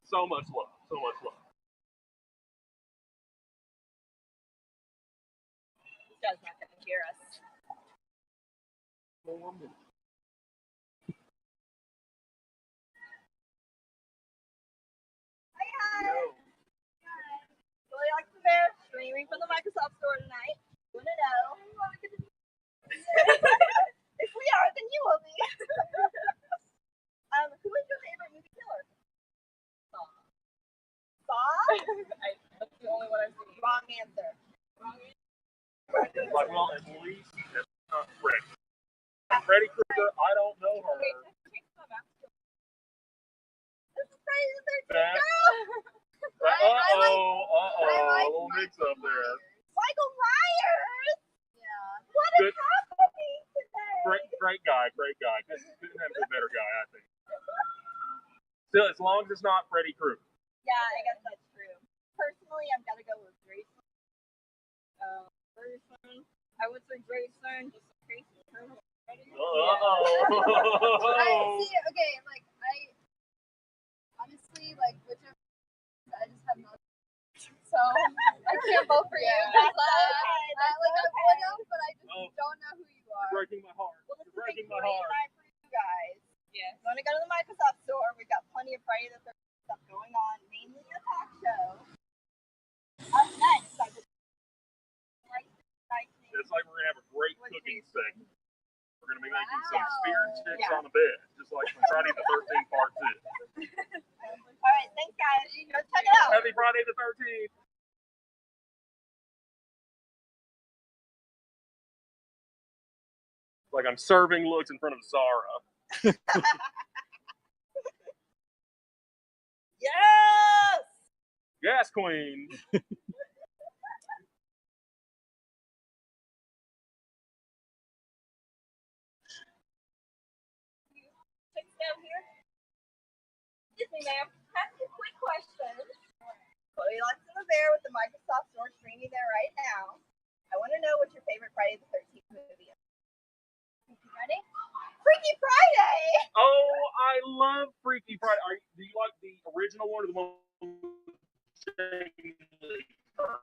So much love, so much love.
This guy's not going to hear us. Hi guys. Goldilocks and the Bear streaming from the Microsoft Store tonight. Want to know? If we are, then you will be. Who is your favorite movie killer? Saw. That's the only one I've seen. Wrong answer.
Like, well, at least that's not Freddy. Freddy Krueger, I don't know her.
This is Friday the 13th.
Uh-oh, a little mix up there.
Michael Myers!
Yeah.
What is happening today?
Great guy. Couldn't have been a better guy, I think. Still, as long as it's not Freddy Krueger.
Yeah, I guess that's true. Personally, I'm gonna go with Jason. Jason. I would say Jason, just in case you heard it already.
Okay, like, I honestly, like, whichever, I just have no. So, I can't vote for you.
That's
I would have, but I just don't know who you are.
You're breaking my heart.
Well, this is a
breaking
great
my heart.
night for you guys. Yeah. You want to go to the Microsoft store? We've got plenty of Friday the 13th stuff going on, mainly a talk show. Up next,
It's like we're gonna have a great cooking segment. We're gonna be making some speared chicks on the bed, just like from Friday the 13th Part 2.
All right, thanks guys. Go check it out.
Happy Friday the 13th. Like I'm serving looks in front of Zara.
Yes!
Yes, Queen.
Chicks down here. Excuse me, ma'am. Ask you a quick question. Goldilocks and the Bear with the Microsoft Store streaming there right now. I want to know what your favorite Friday the 13th movie is. Freaky Friday? Freaky Friday!
Oh, I love Freaky Friday. Do you like the original one or the one with Jamie Lee Curtis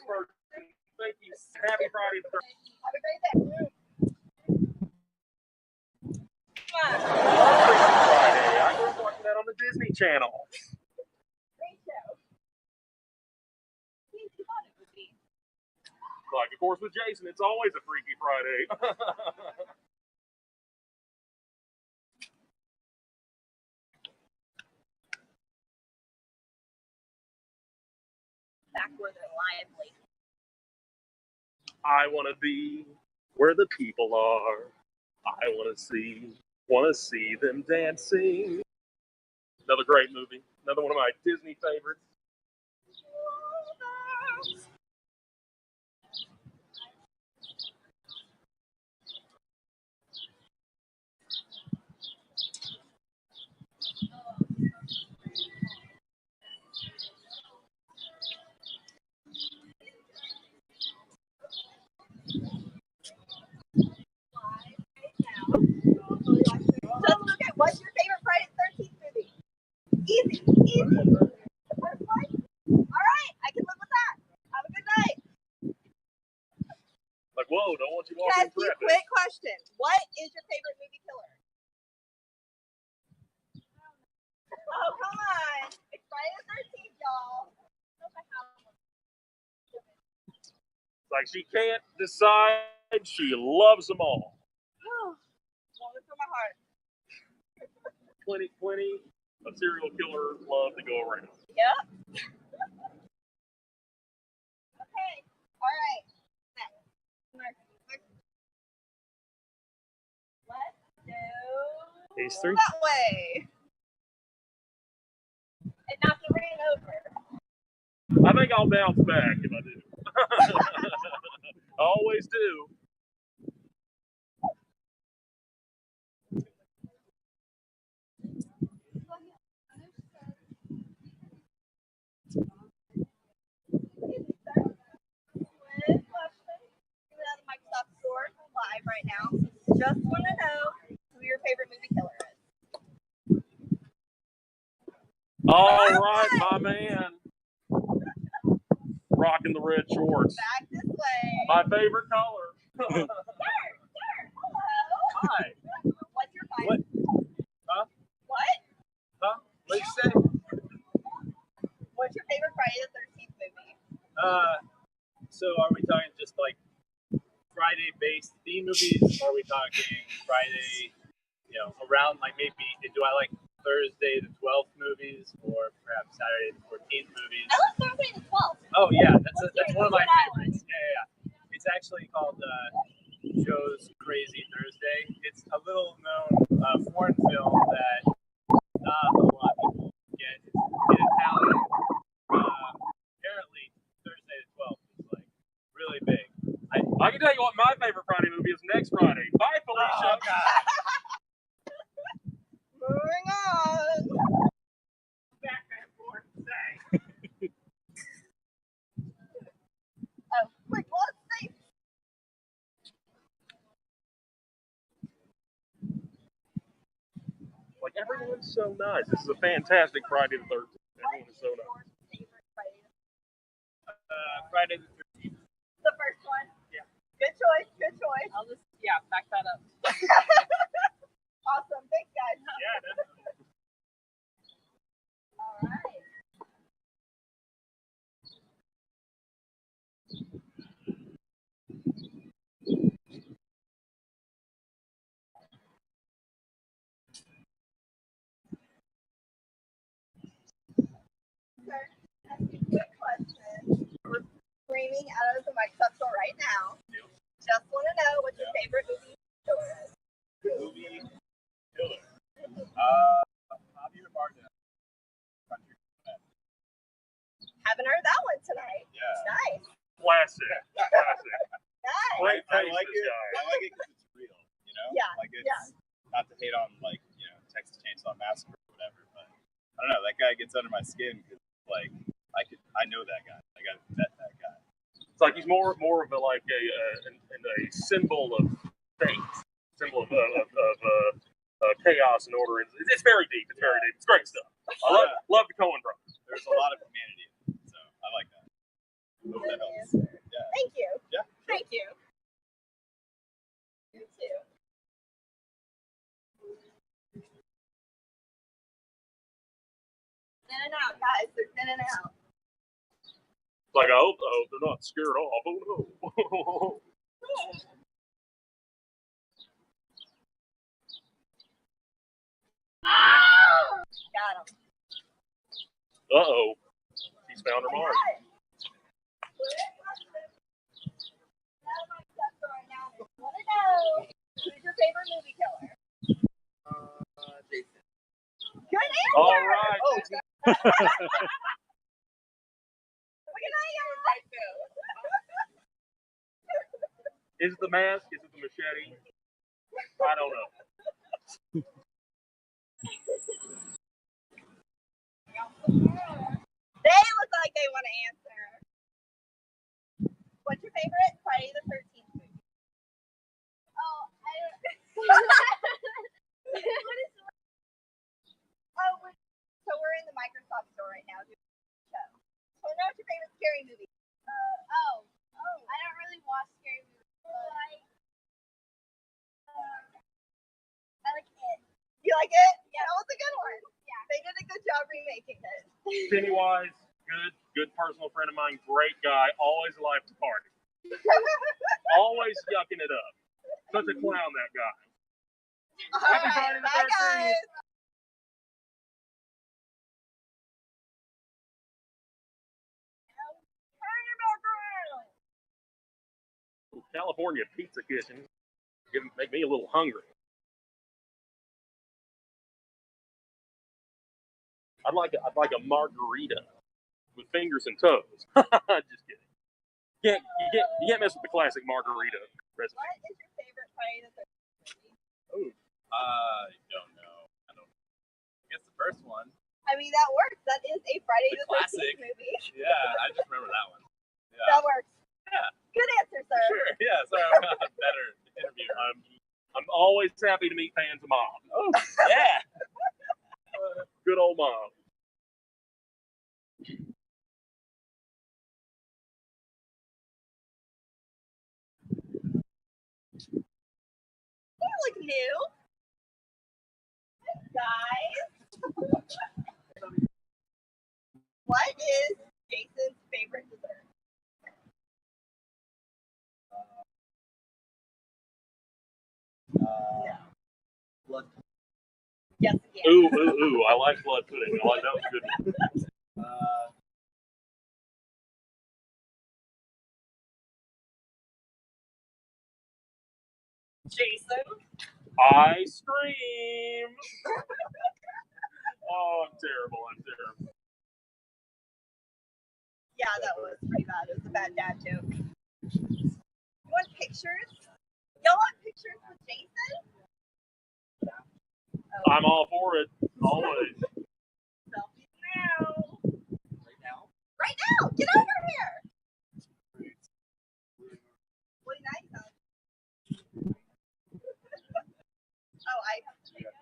version? Thank you. Happy Friday the 13th.
Have a great day.
Freaky Friday. I grew up watching that on the Disney Channel.
Great show. You thought it would be.
Like, of course, with Jason, it's always a Freaky Friday.
Back where they're lively.
I want to be where the people are. I want to see them dancing. Another great movie. Another one of my Disney favorites.
Okay, what's your favorite Friday the 13th movie? Easy. The first one? Alright, I can live with that. Have a good night.
Like, whoa, don't want you
Can I
walking
ask you a
traffic.
quick question? What is your favorite movie killer? Oh, come on. It's Friday the 13th, y'all.
It's like she can't decide. She loves them all.
One for my heart.
Plenty of serial killer love to go around.
Yep. Okay. All right. Next. Let's go
Phase 3.
that way. And knock the rain over.
I think I'll bounce back if I do. I always do.
Microsoft Store live right now. Just want to know who your favorite movie killer is.
All right, my man. Rocking the red shorts.
Back this way.
My favorite color.
Sir, hello.
Hi.
What's your
What?
favorite?
Huh?
What?
Huh? What'd you say?
What's your favorite Friday the 13th movie?
So are we talking just like Friday-based theme movies? Or are we talking Friday, around like maybe, do I like Thursday the 12th movies or perhaps Saturday the 14th movies?
I love Thursday the 12th.
Oh yeah, that's one of my favorites. Yeah. It's actually called Joe's Crazy Thursday. It's a little known foreign film that not a lot of people get. It's in Italian. Apparently
movie is next Friday. Bye, Felicia.
Moving on.
Back and forth.
Oh, quick, let's see.
Like, everyone's so nice. This is a fantastic Friday the 13th. Everyone is so nice.
Friday the 13th.
The first one.
Yeah.
Good choice. Good choice.
I'll just, back that up.
Awesome. Thanks, guys.
Yeah, definitely.
All right. Sir, ask you a quick question. We're streaming out of the Microsoft Store right now. Just want to know what your favorite movie is.
Movie killer. Javier Bardem.
Haven't heard that one tonight.
Yeah.
Nice.
Classic. Classic.
Nice.
Great
I
face,
like
this
it.
guy.
I like it because it's real. You know.
Yeah,
Like it's
yeah.
not to hate on like Texas Chainsaw Massacre or whatever, but I don't know. That guy gets under my skin because like I know that guy. I got to vet that guy.
It's like he's more of a like a symbol of fate, symbol of chaos and order. It's very deep. It's very deep. It's great stuff. I love the Coen brothers.
There's a lot of humanity in it, so I like that. Hope that helps. Yeah.
Thank you.
Yeah.
Thank you. You too. In and out, guys. They're in and out.
It's like I hope they're not scared off. Oh no.
Got him.
Uh-oh. He's found her mark.
Who's your favorite movie killer?
Jason.
Good answer.
All right.
Oh, look at that.
Is it the mask? Is it the machete? I don't know.
They look like they want to answer. What's your favorite Friday the 13th movie? Oh, I don't. What is? Oh, so we're in the Microsoft Store right now doing the show. So what's your favorite scary movie? I don't really watch scary movies. I like it. You like it? Yeah. That was a good one. Yeah. They did a good job remaking it.
Pennywise, good personal friend of mine, great guy, always liked to party. Always yucking it up. Such a clown, that guy. Happy Friday the 13th.
Bye, guys.
California Pizza Kitchen make me a little hungry. I'd like a margarita with fingers and toes. Just kidding. You can't mess with the classic margarita recipe.
What is your favorite Friday the 13th movie?
Oh. I don't know. I guess the first one.
I mean, that works. That is a Friday the 13th
classic
movie.
Yeah, I just remember that one. Yeah.
That works.
Yeah.
Good answer, sir.
Sure. Yeah. Sorry, I'm not a better interviewer.
I'm always happy to meet fans of Mom.
Oh, yeah.
Good old Mom.
You look new. Guys. What is Jason's favorite dessert?
Blood.
Yes, again.
Ooh. I like blood pudding. I like that was a good one.
Jason.
Ice cream. Oh, I'm terrible.
Yeah, that was pretty bad. It was a bad dad joke. You want pictures? Y'all want pictures with Jason?
I'm all for it, always.
Selfies now. Right now! Get over here! What do you like? Oh, I have to take it.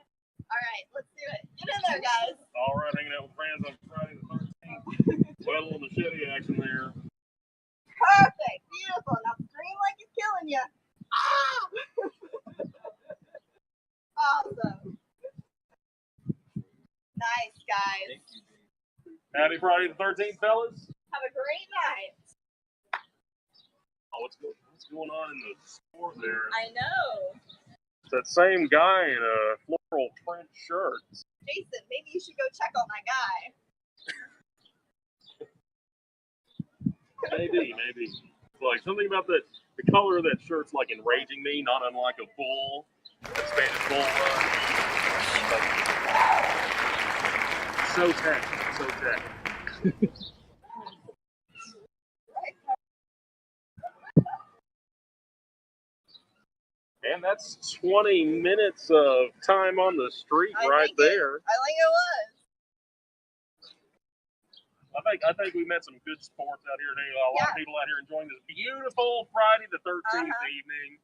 Alright, let's do it. Get in there, guys.
All right, hanging out with friends on Friday the 13th. Well, on the machete action there.
Perfect. Beautiful. Now scream like it's killing you. Ah! Awesome. Nice, guys.
Happy Friday the 13th, fellas.
Have a great night.
Oh, what's going on in the store there?
I know.
It's that same guy in a floral print shirt.
Jason, maybe you should go check on that guy.
Maybe. Like something about the color of that shirt's like enraging me, not unlike a bull, a Spanish bull run. So tacky. And that's 20 minutes of time on the street right there.
I think it was.
I think we met some good sports out here today. A lot of people out here enjoying this beautiful Friday the 13th evening.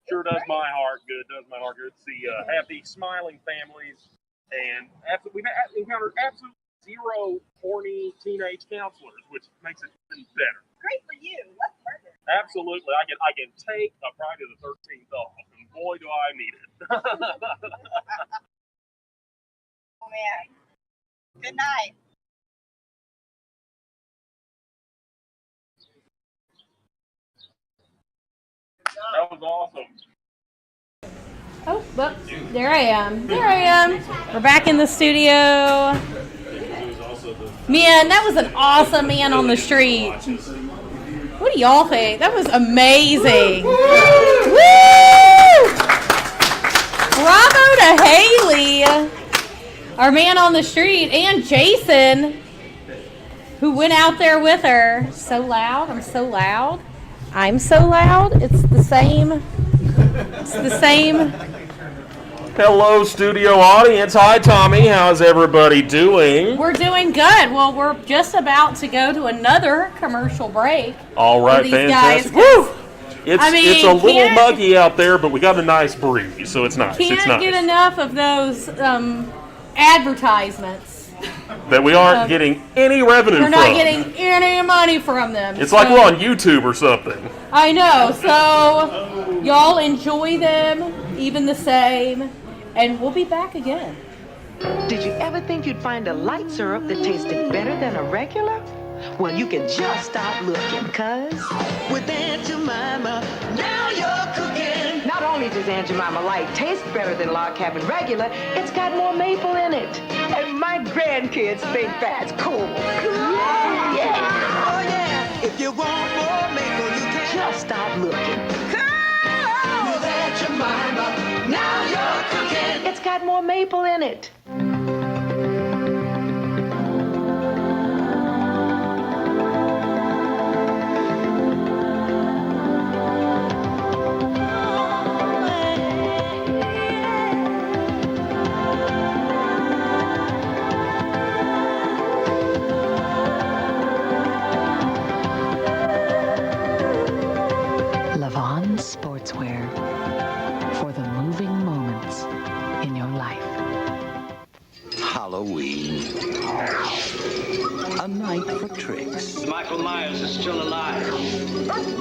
Sure does my heart good. Does my heart good to see happy, smiling families. And we've encountered absolutely zero horny teenage counselors, which makes it even better.
Great for you. Less murder.
Absolutely. I can take a Friday the 13th off, and boy, do I need it.
Oh, man. Good night.
That was awesome.
Oh, well, there I am. We're back in the studio. Man, that was an awesome man on the street. What do y'all think? That was amazing. Woo! Bravo to Haley, our man on the street, and Jason, who went out there with her. So loud. I'm so loud. I'm so loud. It's the same.
Hello, studio audience. Hi, Tommy. How's everybody doing?
We're doing good. Well, we're just about to go to another commercial break.
All right, fantastic. Woo! It's a little muggy out there, but we got a nice breeze, so it's nice.
Can't get enough of those advertisements.
That we aren't getting any revenue from.
We're not getting any money from them.
It's like we're on YouTube or something.
I know. So y'all enjoy them, even the same, and we'll be back again.
Did you ever think you'd find a light syrup that tasted better than a regular? Well, you can just stop looking, cuz with Aunt Jemima, now you're cooking. Not only does Aunt Jemima Light taste better than Log Cabin Regular, it's got more maple in it. And my grandkids think that's cool. Yeah. Oh, yeah. If you want more maple, you can just stop looking. With Aunt Jemima, now you're cooking. It's got more maple in it. Sportswear for the moving moments in your life.
Halloween. A night for tricks.
Michael Myers is still alive.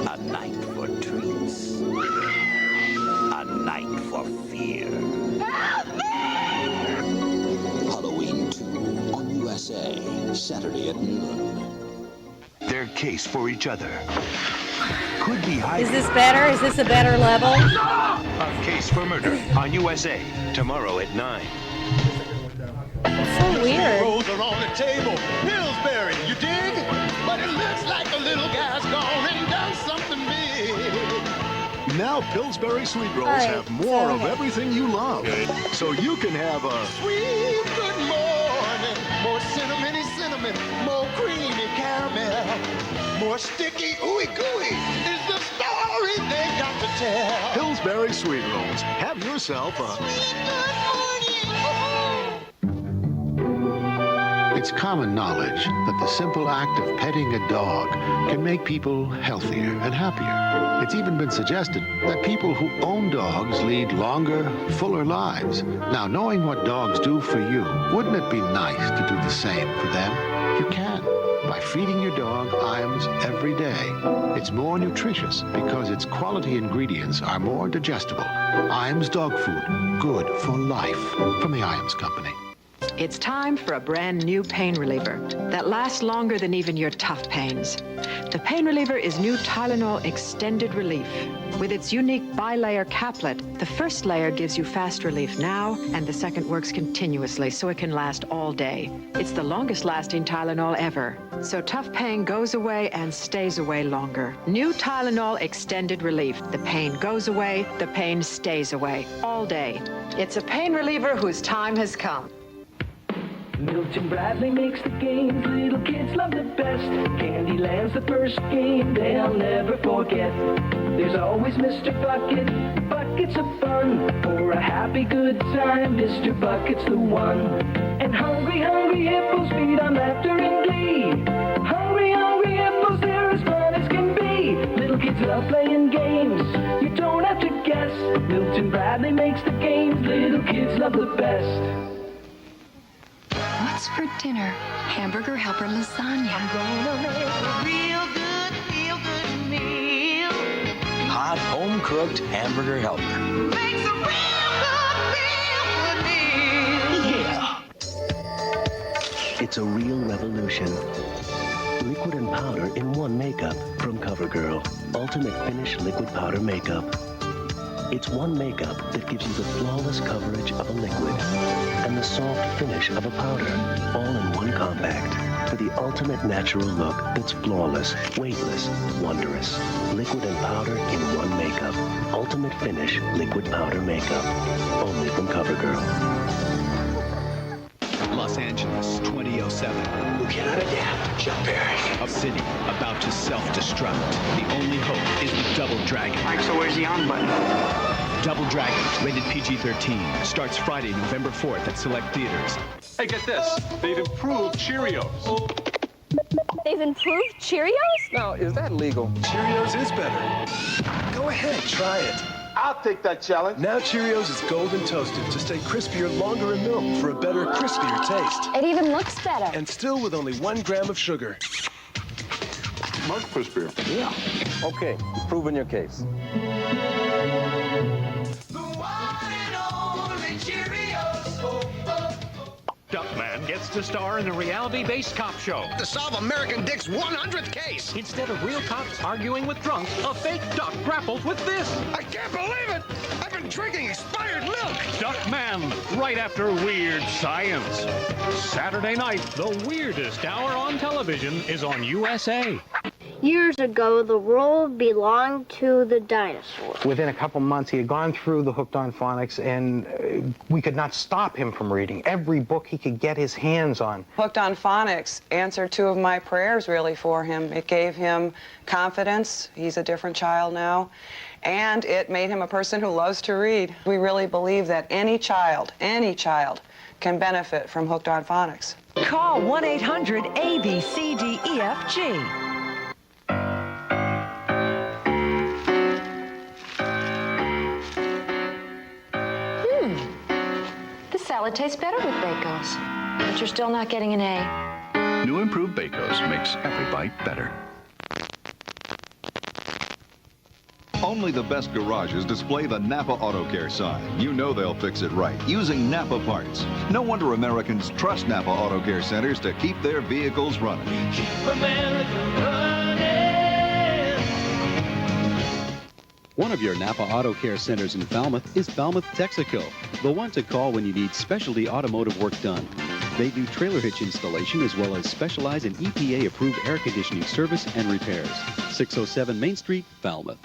A night for treats. A night for fear.
Halloween 2 on USA, Saturday at noon.
Their case for each other could be high.
Is this better? Is this a better level?
A Case for Murder on USA tomorrow at 9.
So weird.
Rolls are on the table. Pillsbury, you dig? But it looks like a little guy's gone and done something big.
Now Pillsbury Sweet Rolls have more of everything you love. So you can have a
Sweet good morning. More cinnamon, more creamy caramel. More sticky ooey gooey is the story they got to tell.
Pillsbury Sweet Rolls. Have yourself a...
It's common knowledge that the simple act of petting a dog can make people healthier and happier. It's even been suggested that people who own dogs lead longer, fuller lives. Now, knowing what dogs do for you, wouldn't it be nice to do the same for them? You can, by feeding your dog Iams every day. It's more nutritious because its quality ingredients are more digestible. Iams dog food, good for life. From the Iams Company.
It's time for a brand new pain reliever that lasts longer than even your tough pains. The pain reliever is new Tylenol Extended Relief. With its unique bi-layer caplet, the first layer gives you fast relief now, and the second works continuously so it can last all day. It's the longest lasting Tylenol ever. So tough pain goes away and stays away longer. New Tylenol Extended Relief. The pain goes away, the pain stays away, all day. It's a pain reliever whose time has come.
Milton Bradley makes the games little kids love the best. Candyland's the first game they'll never forget. There's always Mr. Bucket, buckets of fun. For a happy good time, Mr. Bucket's the one. And hungry, hungry hippos feed on laughter and glee. Hungry, hungry hippos, they're as fun as can be. Little kids love playing games, you don't have to guess. Milton Bradley makes the games little kids love the best.
What's for dinner? Hamburger helper lasagna.
I'm gonna make a real good, feel-good meal.
Hot, home-cooked hamburger helper.
Makes a real good, feel-good meal. Yeah.
It's a real revolution. Liquid and powder in one makeup from CoverGirl. Ultimate Finish Liquid Powder Makeup. It's one makeup that gives you the flawless coverage of a liquid and the soft finish of a powder, all in one compact. For the ultimate natural look that's flawless, weightless, wondrous. Liquid and powder in one makeup. Ultimate Finish Liquid Powder Makeup. Only from CoverGirl.
Los Angeles, 2007.
Who cannot adapt, Chuck Berry.
A city about to self-destruct. The only hope is the Double Dragon.
Mike, so where's the on button?
Double Dragon, rated PG-13. Starts Friday, November 4th at select theaters.
Hey, get this. They've improved Cheerios.
They've improved Cheerios?
Now, is that legal?
Cheerios is better. Go ahead, try it.
I'll take that challenge.
Now Cheerios is golden toasted to stay crispier longer in milk for a better, crispier taste.
It even looks better.
And still with only 1 gram of sugar.
Much crispier.
Yeah.
Okay, you've proven your case.
Duckman gets to star in a reality-based cop show.
To solve American Dick's 100th case.
Instead of real cops arguing with drunks, a fake duck grapples with this.
I can't believe it! I've been drinking expired milk!
Duckman, right after Weird Science. Saturday night, the weirdest hour on television is on USA.
Years ago, the world belonged to the dinosaurs.
Within a couple months, he had gone through the Hooked on Phonics, and we could not stop him from reading every book he could get his hands on.
Hooked on Phonics answered 2 of my prayers, really, for him. It gave him confidence. He's a different child now. And it made him a person who loves to read. We really believe that any child can benefit from Hooked on Phonics.
Call 1-800-ABCDEFG.
This salad tastes better with Bacos. But you're still not getting an A.
New improved Bacos makes every bite better.
Only the best garages display the Napa Auto Care sign. You know they'll fix it right, using Napa parts. No wonder Americans trust Napa Auto Care centers to keep their vehicles running.
Keep America running.
One of your Napa Auto Care centers in Falmouth is Falmouth Texaco, the one to call when you need specialty automotive work done. They do trailer hitch installation as well as specialize in EPA-approved air conditioning service and repairs. 607 Main Street, Falmouth.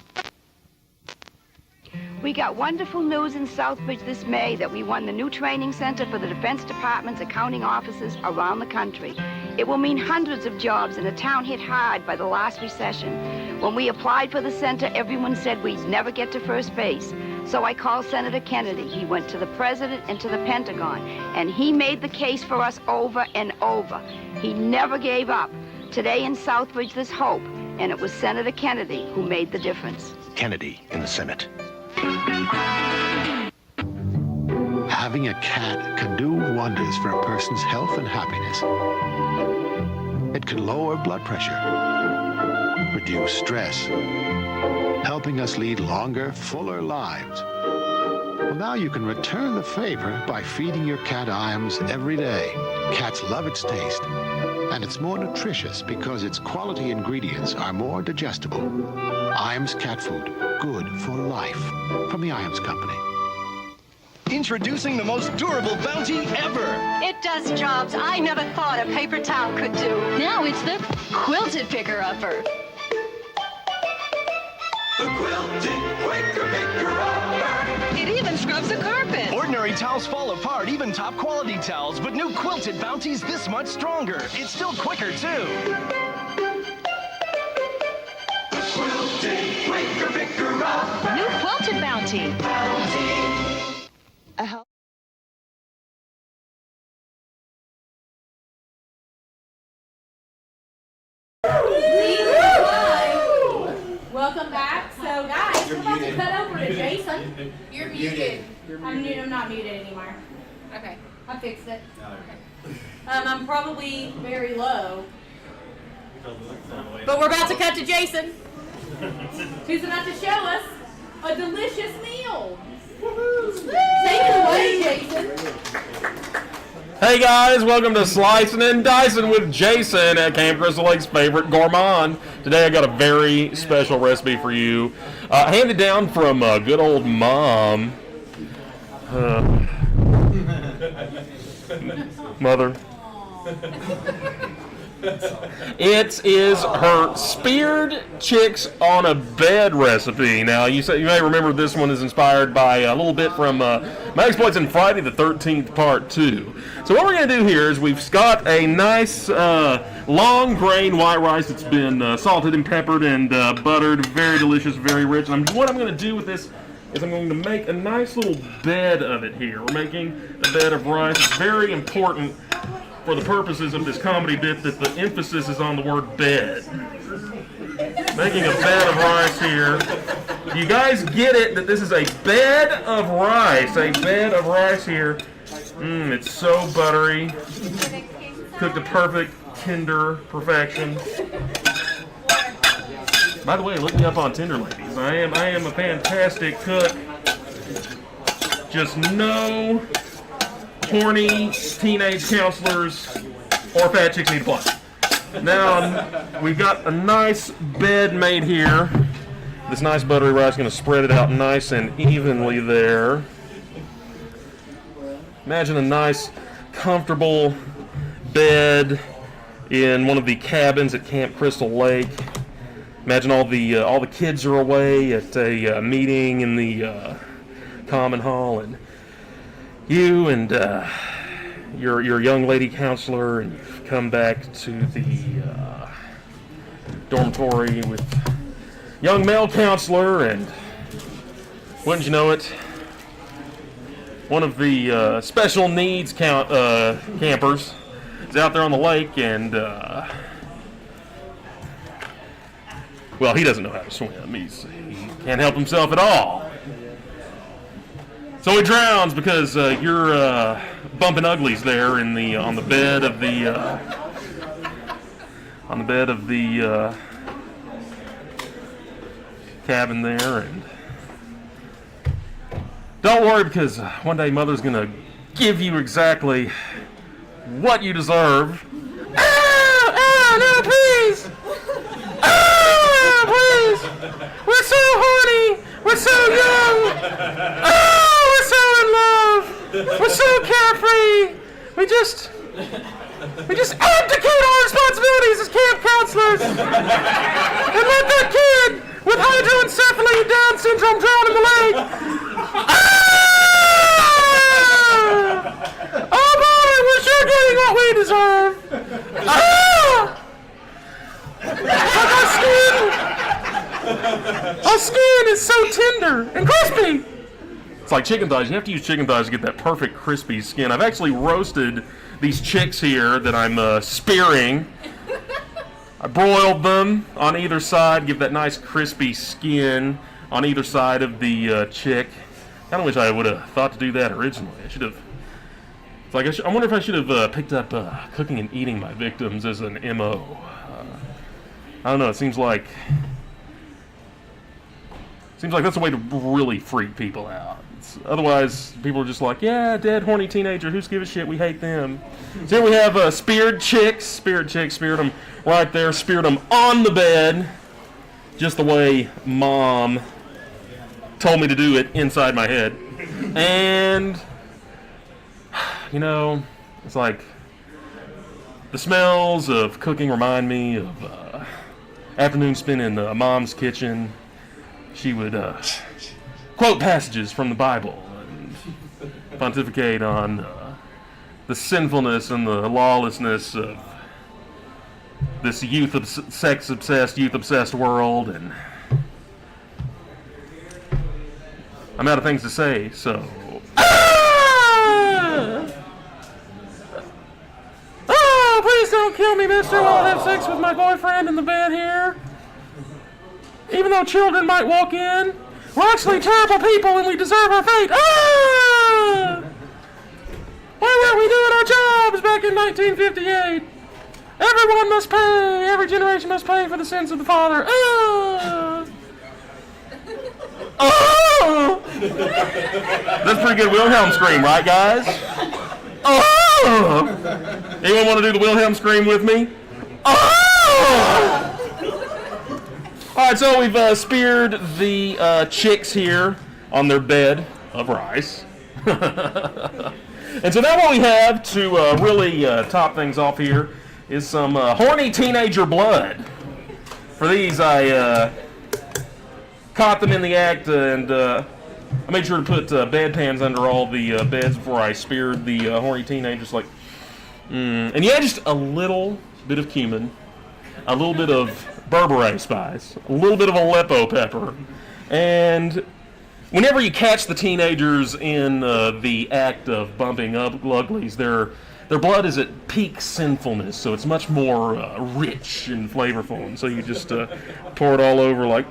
We got wonderful news in Southbridge this May that we won the new training center for the Defense Department's accounting offices around the country. It will mean hundreds of jobs in a town hit hard by the last recession. When we applied for the center, everyone said we'd never get to first base. So I called Senator Kennedy. He went to the president and to the Pentagon, and he made the case for us over and over. He never gave up. Today in Southbridge, there's hope, and it was Senator Kennedy who made the difference.
Kennedy in the Senate.
Having a cat can do wonders for a person's health and happiness. It can lower blood pressure, reduce stress, helping us lead longer, fuller lives. Well, now you can return the favor by feeding your cat Iams every day. Cats love its taste, and it's more nutritious because its quality ingredients are more digestible. Iams cat food, good for life. From the Iams Company.
Introducing the most durable Bounty ever.
It does jobs I never thought a paper towel could do. Now it's the quilted picker-upper.
The quilted Quaker picker-upper.
It even scrubs a carpet.
Ordinary towels fall apart, even top quality towels, but new quilted Bounty's this much stronger. It's still quicker, too.
The quilted Quaker picker-upper.
New quilted Bounty.
Bounty.
Welcome back. So, guys, we're about to cut over to Jason. You're muted. I'm not muted anymore. Okay, I fixed it. I'm probably very low. But we're about to cut to Jason, who's about to show us a delicious meal. Take it away, Jason.
Hey guys, welcome to Slicing and Dicing with Jason at Camp Crystal Lake's favorite gourmand. Today I got a very special recipe for you, handed down from good old Mom. Mother. It is her speared chicks on a bed recipe. Now, you may remember this one is inspired by a little bit from My Exploits in Friday the 13th Part 2. So what we're going to do here is we've got a nice long grain white rice that's been salted and peppered and buttered. Very delicious, very rich. And what I'm going to do with this is I'm going to make a nice little bed of it here. We're making a bed of rice. It's very important for the purposes of this comedy bit that the emphasis is on the word bed. Making a bed of rice here. Do you guys get it that this is a bed of rice? A bed of rice here. It's so buttery. Cooked to perfect, tender perfection. By the way, look me up on Tinder, ladies. I am a fantastic cook. Just no horny teenage counselors or fat chicks need to apply. Now, we've got a nice bed made here. This nice buttery rice is going to spread it out nice and evenly there. Imagine a nice, comfortable bed in one of the cabins at Camp Crystal Lake. Imagine all the kids are away at a meeting in the common hall, and you and your young lady counselor, and you've come back to the dormitory with young male counselor, and wouldn't you know it, one of the special needs campers is out there on the lake, and well, he doesn't know how to swim. He can't help himself at all. So he drowns because you're bumping uglies there in on the bed of the cabin there, and don't worry, because one day Mother's gonna give you exactly what you deserve. Oh no, please! Oh, please! We're so horny. We're so young. Oh, we're so in love. We're so carefree. We just abdicate our responsibilities as camp counselors and let that kid with hydroencephaly and Down syndrome drown in the lake. Oh boy, we're sure getting what we deserve. Like our skin tender and crispy. It's like chicken thighs. You have to use chicken thighs to get that perfect crispy skin. I've actually roasted these chicks here that I'm spearing. I broiled them on either side, give that nice crispy skin on either side of the chick. Kind of wish I would have thought to do that originally. I should have. It's like I wonder if I should have picked up cooking and eating my victims as an MO. I don't know. It seems like that's a way to really freak people out. Otherwise, people are just like, yeah, dead, horny teenager. Who's give a shit? We hate them. So here we have speared chicks. Speared them right there. Speared them on the bed, just the way Mom told me to do it inside my head. And you know, it's like the smells of cooking remind me of afternoon spent in Mom's kitchen. She would quote passages from the Bible and pontificate on the sinfulness and the lawlessness of this sex-obsessed, youth-obsessed world, and I'm out of things to say, so... Oh, please don't kill me, mister, while I have sex with my boyfriend in the bed here. Even though children might walk in, we're actually terrible people and we deserve our fate. Ah! Why weren't we doing our jobs back in 1958? Everyone must pay. Every generation must pay for the sins of the father. Ah! Oh! That's a pretty good Wilhelm scream, right, guys? Oh! Anyone want to do the Wilhelm scream with me? Oh! All right, so we've speared the chicks here on their bed of rice. And so now what we have to really top things off here is some horny teenager blood. For these, I caught them in the act, and I made sure to put bedpans under all the beds before I speared the horny teenagers. And yeah, just a little bit of cumin, a little bit of Berbere spice, a little bit of Aleppo pepper, and whenever you catch the teenagers in the act of bumping up uglies, their blood is at peak sinfulness, so it's much more rich and flavorful, and so you just pour it all over like,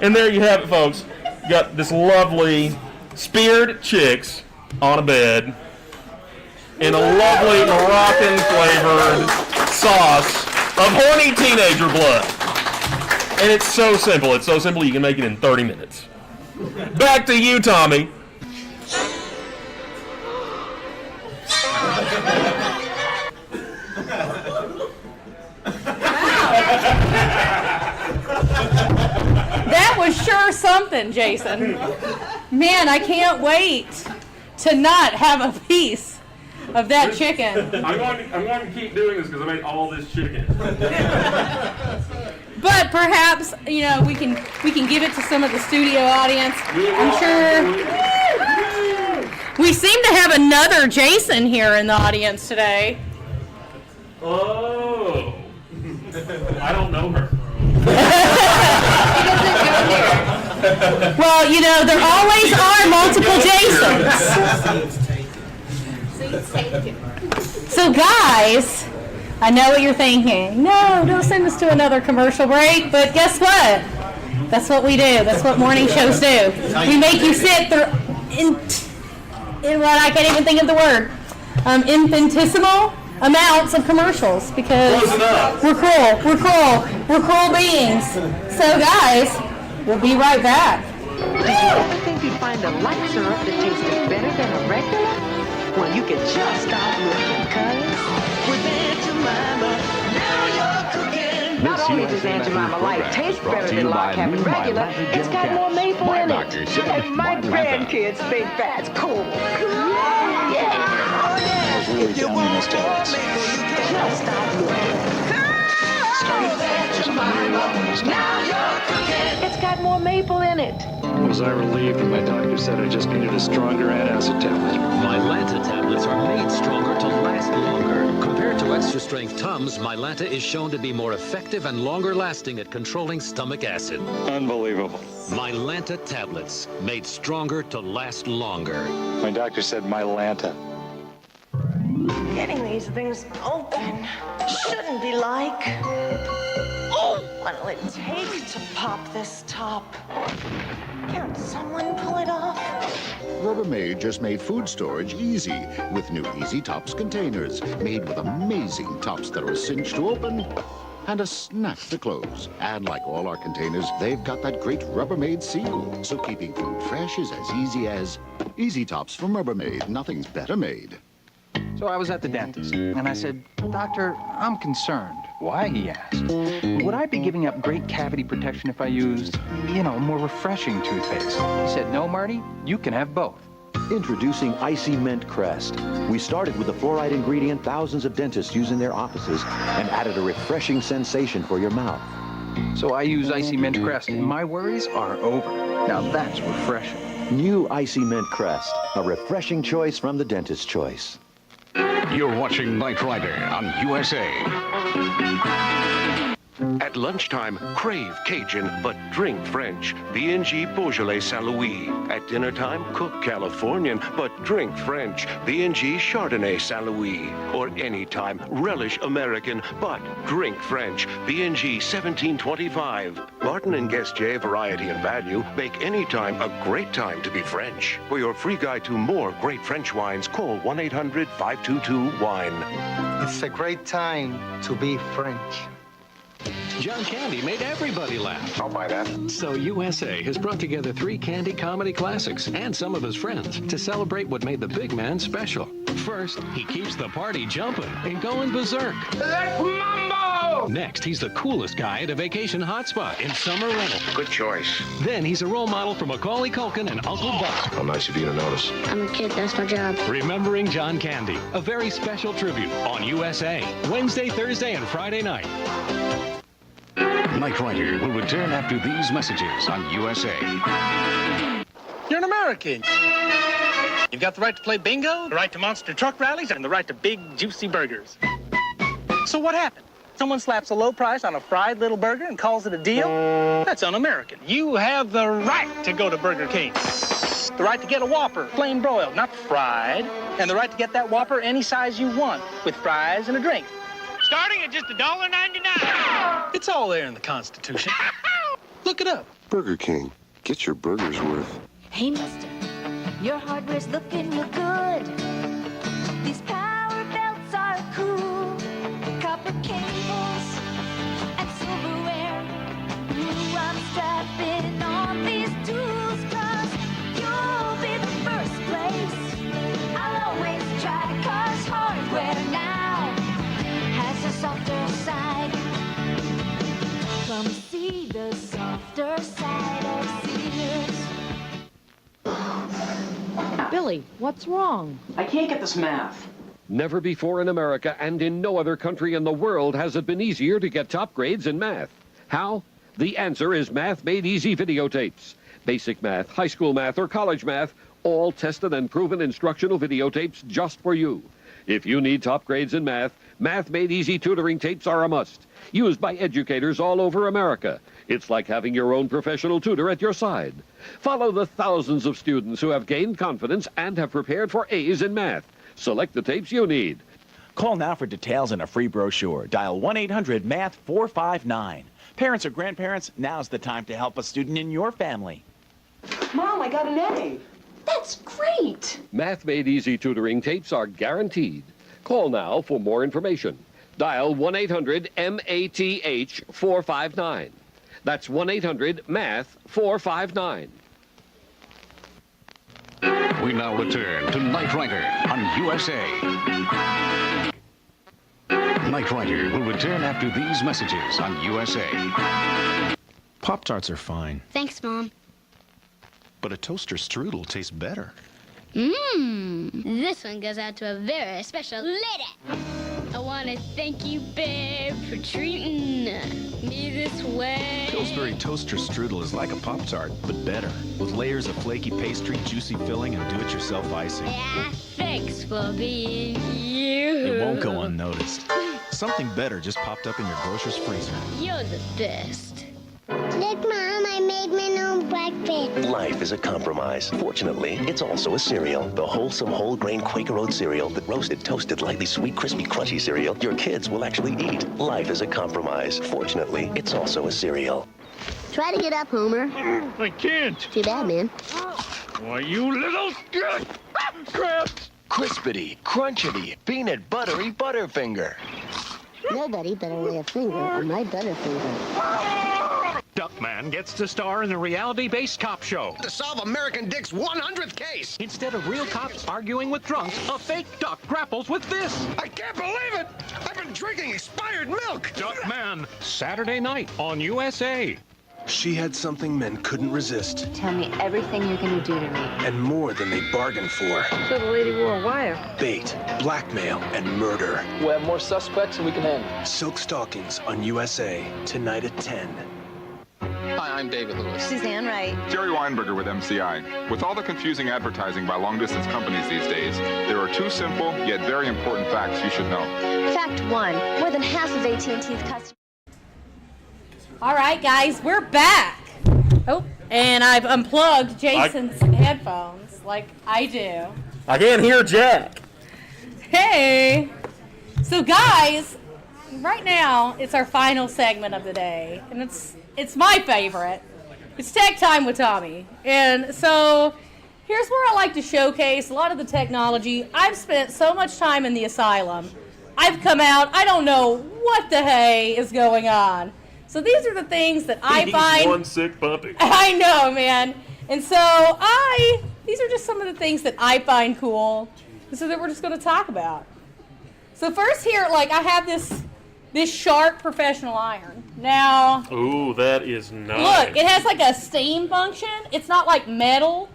and there you have it, folks. You got this lovely speared chicks on a bed in a lovely Moroccan-flavored sauce of horny teenager blood. And it's so simple. It's so simple you can make it in 30 minutes. Back to you, Tommy.
That was sure something, Jason. Man, I can't wait to not have a piece of that chicken.
I'm going to keep doing this because I made all this chicken.
But perhaps, you know, we can give it to some of the studio audience. I'm sure. We seem to have another Jason here in the audience today.
Oh. I don't know her.
Well, you know, there always are multiple Jasons. So guys, I know what you're thinking. No, don't send us to another commercial break. But guess what? That's what we do. That's what morning shows do. We make you sit through in what I can't even think of the word. Infinitesimal amounts of commercials because we're cruel beings. So guys, we'll be right back.
Did you ever think you'd find a light syrup that tasted better than a regular? Well, you can just stop looking, cuz with Aunt Jemima, now you're cooking. Not only does Aunt Jemima Light taste better than Lock Cabin regular, it's got more maple in it. And my grandkids think that's cool. Yeah. Oh, yeah. If you want more maple, you can just stop looking. Cuz with Aunt Jemima, now you're cooking. It's got more maple in it.
Was I relieved when my doctor said I just needed a stronger antacid tablet?
Mylanta tablets are made stronger to last longer. Compared to extra-strength Tums, Mylanta is shown to be more effective and longer-lasting at controlling stomach acid.
Unbelievable.
Mylanta tablets, made stronger to last longer.
My doctor said Mylanta.
Getting these things open shouldn't be like... Oh, what'll it take to pop this top? Can't someone pull it off?
Rubbermaid just made food storage easy with new Easy Tops containers made with amazing tops that are a cinch to open and a snap to close. And like all our containers, they've got that great Rubbermaid seal. So keeping food fresh is as easy as Easy Tops from Rubbermaid. Nothing's better made.
So I was at the dentist, and I said, "Doctor, I'm concerned." "Why?" he asked. "Would I be giving up great cavity protection if I used, more refreshing toothpaste?" He said, "No, Marty, you can have both."
Introducing Icy Mint Crest. We started with the fluoride ingredient thousands of dentists use in their offices and added a refreshing sensation for your mouth.
So I use Icy Mint Crest, and my worries are over. Now that's refreshing.
New Icy Mint Crest, a refreshing choice from the dentist's choice.
You're watching Knight Rider on USA.
At lunchtime, crave Cajun, but drink French. B&G Beaujolais Saint-Louis. At dinner time, cook Californian, but drink French. B&G Chardonnay Saint-Louis. Or anytime, relish American, but drink French. B&G 1725. Barton & Guest J Variety and Value make any time a great time to be French. For your free guide to more great French wines, call 1-800-522-WINE.
It's a great time to be French.
John Candy made everybody laugh.
I'll buy that.
So USA has brought together 3 Candy comedy classics and some of his friends to celebrate what made the big man special. First, he keeps the party jumping and going berserk.
Let's mambo!
Next, he's the coolest guy at a vacation hotspot in Summer Rental.
Good choice.
Then he's a role model for Macaulay Culkin and Uncle Buck.
How nice of you to notice.
I'm a kid, that's my job.
Remembering John Candy, a very special tribute on USA. Wednesday, Thursday, and Friday night.
Knight Rider will return after these messages on USA.
You're an American. You've got the right to play bingo, the right to monster truck rallies, and the right to big, juicy burgers. So what happened? Someone slaps a low price on a fried little burger and calls it a deal? That's un-American. You have the right to go to Burger King. The right to get a Whopper, plain broiled, not fried. And the right to get that Whopper any size you want, with fries and a drink. Starting at just $1.99. It's all there in the Constitution. Look it up.
Burger King. Get your burger's worth.
Hey, mister, your hardware's looking real good. These power belts are cool. Copper cables and silverware. Ooh, I'm strapping on these tools 'cause you'll be the first place I'll always try, 'cause hardware now has a softer side. Come see the softer side of Sears.
Billy, what's wrong?
I can't get this math.
Never before in America and in no other country in the world has it been easier to get top grades in math. How? The answer is Math Made Easy videotapes. Basic math, high school math, or college math, all tested and proven instructional videotapes just for you. If you need top grades in math, Math Made Easy tutoring tapes are a must. Used by educators all over America. It's like having your own professional tutor at your side. Follow the thousands of students who have gained confidence and have prepared for A's in math. Select the tapes you need.
Call now for details and a free brochure. Dial 1-800-MATH-459. Parents or grandparents, now's the time to help a student in your family.
Mom, I got an A. That's great.
Math Made Easy tutoring tapes are guaranteed. Call now for more information. Dial 1-800-MATH-459. That's 1-800-MATH-459.
We now return to Knight Rider on USA. Knight Rider will return after these messages on USA.
Pop-Tarts are fine,
Thanks, Mom.
but a toaster strudel tastes better.
This one goes out to a very special lady. I want to thank you, babe, for treating
me this way.
Pillsbury Toaster Strudel is like a Pop-Tart, but better. With layers of flaky pastry, juicy filling, and do-it-yourself icing.
Yeah, thanks for being you.
It won't go unnoticed. Something better just popped up in your grocer's freezer.
You're the best.
Look, Mom, I made my own breakfast.
Life is a compromise. Fortunately, it's also a cereal. The wholesome whole grain Quaker Oat cereal, the roasted, toasted, lightly sweet, crispy, crunchy cereal your kids will actually eat. Life is a compromise. Fortunately, it's also a cereal.
Try to get up, Homer.
I can't.
Too bad, man.
Why, you little crabs.
Crispity, crunchity, peanut buttery Butterfinger.
Nobody better lay a finger on my Butterfinger.
Duckman gets to star in a reality-based cop show.
To solve American Dick's 100th case.
Instead of real cops arguing with drunks, a fake duck grapples with this.
I can't believe it! I've been drinking expired milk!
Duckman, Saturday night on USA.
She had something men couldn't resist.
Tell me everything you're gonna do to me.
And more than they bargained for.
So the lady wore a wire.
Bait, blackmail, and murder.
We'll have more suspects than we can handle.
Silk Stockings on USA, tonight at 10.
Hi, I'm David Lewis.
Suzanne Wright.
Jerry Weinberger with MCI. With all the confusing advertising by long-distance companies these days, there are two simple yet very important facts you should know.
Fact 1. More than half of AT&T's customers...
All right, guys, we're back. Oh, and I've unplugged Jason's headphones like I do.
I can't hear Jack.
Hey. So, guys, right now it's our final segment of the day, and it's my favorite. It's Tech Time with Tommy. And so here's where I like to showcase a lot of the technology. I've spent so much time in the asylum. I've come out, I don't know what the hey is going on. So these are the things that I find.
He's one sick puppy.
I know, man. And so these are just some of the things that I find cool. And so that we're just going to talk about. So first here, like I have this Shark professional iron. Now.
Ooh, that is nice.
Look, it has like a steam function. It's not like metal.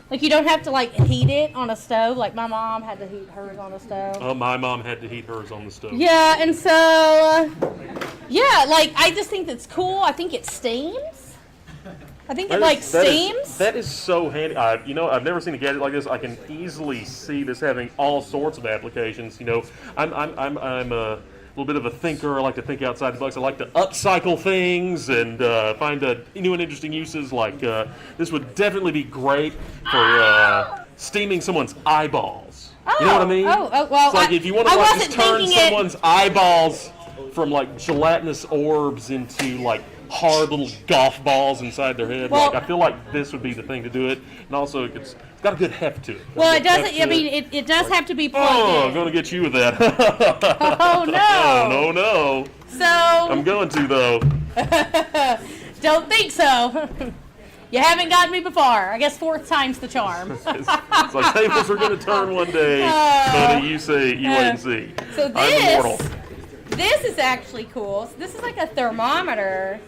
Like you don't have to like heat it on a stove. Like my mom had to heat hers on a stove.
Oh, my mom had to heat hers on the stove.
Yeah, and so yeah, like I just think that's cool. I think it steams. I think it steams.
That is so handy. I've never seen a gadget like this. I can easily see this having all sorts of applications. You know, I'm a little bit of a thinker. I like to think outside the box. I like to upcycle things and find new and interesting uses. Like this would definitely be great for steaming someone's eyeballs. You know what I mean?
Oh, well,
it's like if you want to like just turn someone's eyeballs from like gelatinous orbs into like hard little golf balls inside their head.
Well,
like I feel like this would be the thing to do it, and also it's got a good heft to it.
Well, it doesn't. I mean, it does have to be plugged in.
I'm gonna get you with that.
Oh no!
No.
So
I'm going to though.
Don't think so. You haven't gotten me before. I guess fourth time's the charm.
It's like tables are gonna turn one day, but you wait and see.
So
I'm immortal.
This is actually cool. So this is like a thermometer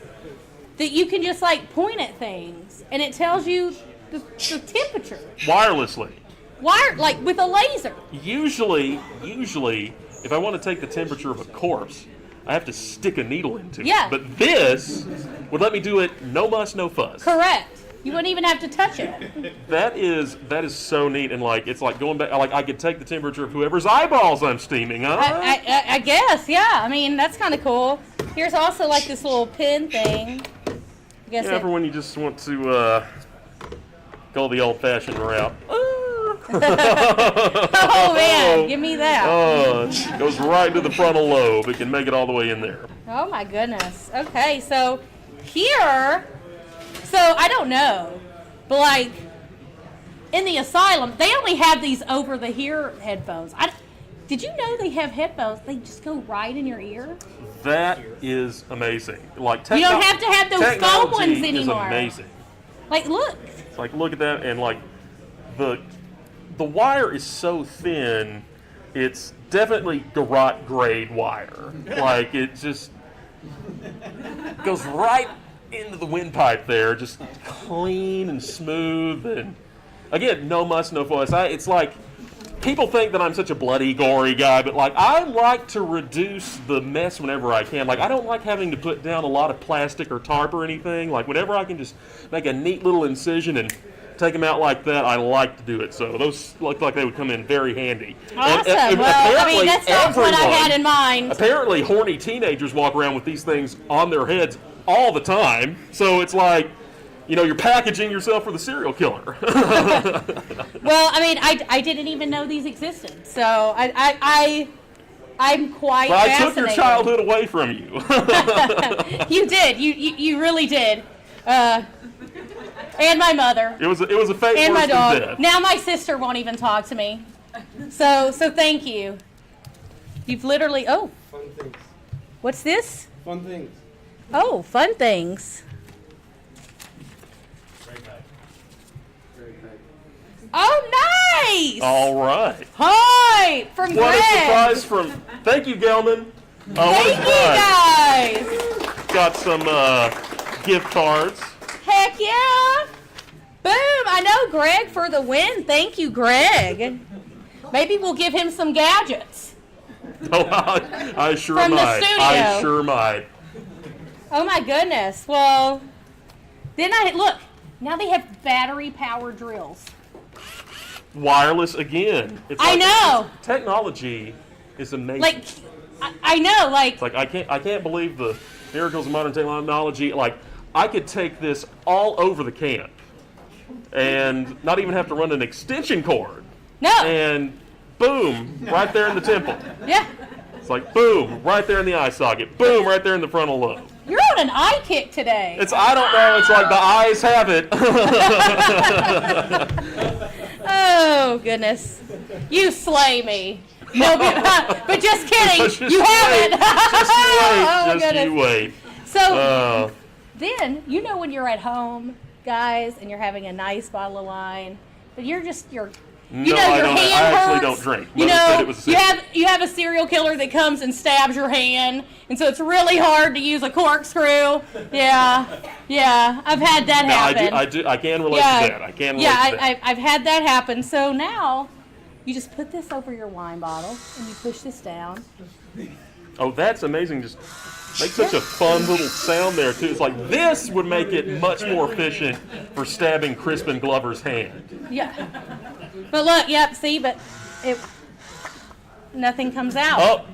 that you can just like point at things, and it tells you the temperature.
Wirelessly.
Like with a laser.
Usually, if I want to take the temperature of a corpse, I have to stick a needle into it.
Yeah.
But this would let me do it no muss, no fuss.
Correct. You wouldn't even have to touch it.
That is so neat, and like it's like going back. Like I could take the temperature of whoever's eyeballs I'm steaming. Huh?
I guess, yeah. I mean, that's kind of cool. Here's also like this little pin thing. I guess
for when you just want to go the old-fashioned route.
Oh man, give me that.
It goes right to the frontal lobe. It can make it all the way in there.
Oh my goodness. Okay, so here. So, I don't know, but like, in the asylum, they only have these over-the-ear headphones. Did you know they have headphones? They just go right in your ear?
That is amazing. Like
you don't have to have those foam ones anymore.
Is amazing.
Like, look.
It's like, look at that, and like, the wire is so thin, it's definitely garrote-grade wire. Like, it just goes right into the windpipe there, just clean and smooth, and again, no muss, no fuss. It's like people think that I'm such a bloody, gory guy, but like I like to reduce the mess whenever I can. Like I don't like having to put down a lot of plastic or tarp or anything. Like whenever I can just make a neat little incision and take them out like that, I like to do it. So those look like they would come in very handy.
Awesome. Well, I mean, that's not what I had in mind.
Apparently, horny teenagers walk around with these things on their heads all the time. So it's like, you know, you're packaging yourself for the serial killer.
Well, I mean, I didn't even know these existed. So I'm quite
Well, I
fascinated.
took your childhood away from you.
You did. You really did. And my mother.
It was a fate
and
worse
my dog.
than death.
Now my sister won't even talk to me. So thank you. You've literally
Fun things.
What's this?
Fun things.
Oh, fun things. Oh, nice!
All right.
Hi, from
What
Greg.
a surprise from. Thank you, Gelman.
Thank you, guys.
Got some gift cards.
Heck yeah! Boom! I know Greg for the win. Thank you, Greg. Maybe we'll give him some gadgets.
Oh, I sure
From the
might.
studio.
I sure might.
Oh my goodness. Well, then look. Now they have battery-powered drills.
Wireless again. It's
I know.
Technology is amazing.
Like, I know. Like,
it's like I can't believe the miracles of modern technology. Like I could take this all over the camp and not even have to run an extension cord.
No.
And boom, right there in the temple.
Yeah.
It's like boom, right there in the eye socket. Boom, right there in the frontal lobe.
You're on an eye kick today.
I don't know. It's like the eyes have it.
Oh goodness, you slay me. No, but just kidding.
Just
you have
wait.
it.
Just you wait.
Oh,
Just
goodness.
you wait.
So then you know when you're at home, guys, and you're having a nice bottle of wine, but you're
No, I
your
don't.
hand
I actually
hurts.
don't drink.
You
Mother said
know,
it was a
you have a serial killer that comes and stabs your hand, and so it's really hard to use a corkscrew. Yeah, I've had that happen.
I can relate to that. I can relate to that.
I've had that happen. So now, you just put this over your wine bottle, and you push this down.
Oh, that's amazing. Just make such a fun little sound there, too. It's like this would make it much more efficient for stabbing Crispin Glover's hand.
Yeah. But look, yep, see, but nothing comes out.
Oh,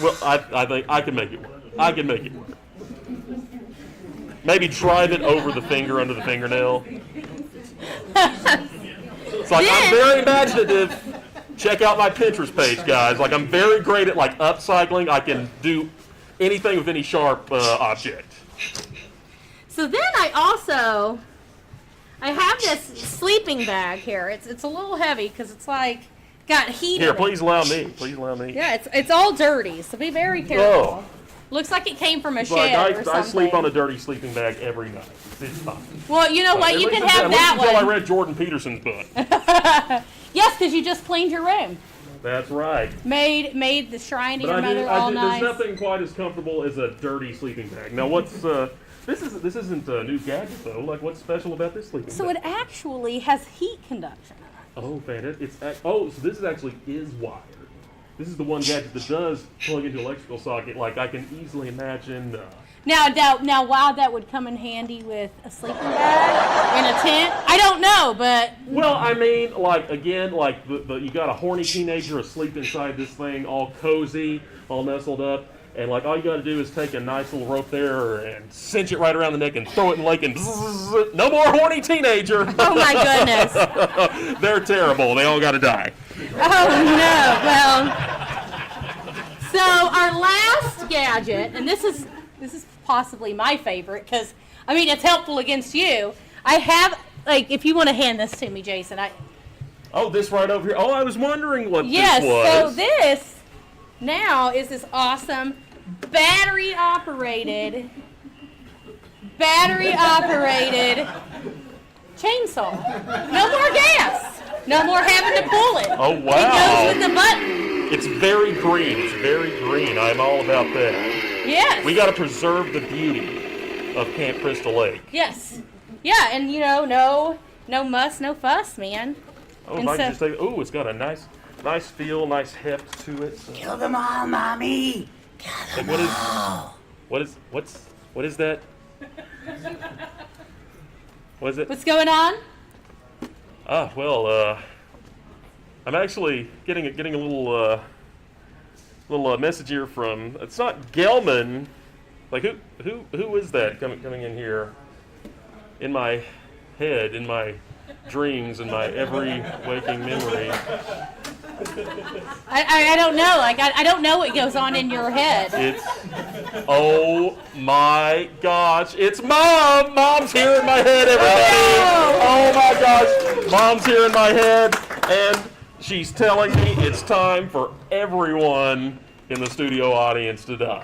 well, I think I can make it work. I can make it work. Maybe drive it over the finger under the fingernail. It's like I'm very imaginative. Check out my Pinterest page, guys. Like I'm very great at like upcycling. I can do anything with any sharp object.
So then I have this sleeping bag here. It's a little heavy because it's like got heat.
Here,
in it.
please allow me. Please allow me.
Yeah, it's all dirty, so be very careful. Looks like it came from a shed or something.
I sleep on a dirty sleeping bag every night. It's fine.
Well, you know what? You can have that
until
one.
I read Jordan Peterson's book.
Yes, because you just cleaned your room.
That's right.
Made the shrine to your mother all nice.
There's nothing quite as comfortable as a dirty sleeping bag. Now, what's this isn't a new gadget though. Like, what's special about this sleeping bag?
So it actually has heat conduction.
Oh, fantastic! So this actually is wired. This is the one gadget that does plug into electrical socket. Like I can easily imagine.
Now, wow, that would come in handy with a sleeping bag in a tent. I don't know, but
well, I mean, like again, like the you got a horny teenager asleep inside this thing, all cozy, all nestled up, and like all you got to do is take a nice little rope there and cinch it right around the neck and throw it in the lake and no more horny teenager.
Oh my goodness,
they're terrible. They all got to die.
Oh no. Well, so our last gadget, and this is possibly my favorite because I mean it's helpful against you. I have if you want to hand this to me, Jason.
Oh, this right over here. Oh, I was wondering what this was.
Yes. So this now is this awesome battery operated chainsaw. No more gas. No more having to pull it.
Oh, wow.
It goes with the button.
It's very green. It's very green. I'm all about that.
Yes.
We got to preserve the beauty of Camp Crystal Lake.
Yes. Yeah, and no muss, no fuss, man.
Oh, if I can just take. Oh, it's got a nice feel, nice heft to it. So.
Kill them all, Mommy. Kill them all.
What is that? What is it?
What's going on?
Well, I'm actually getting a little message here from. It's not Gelman. Like who is that coming in here? In my head, in my dreams, in my every waking memory.
I don't know. Like I don't know what goes on in your head.
Oh my gosh! It's Mom. Mom's here in my head, everybody. Oh my gosh! Mom's here in my head, and she's telling me it's time for everyone in the studio audience to die.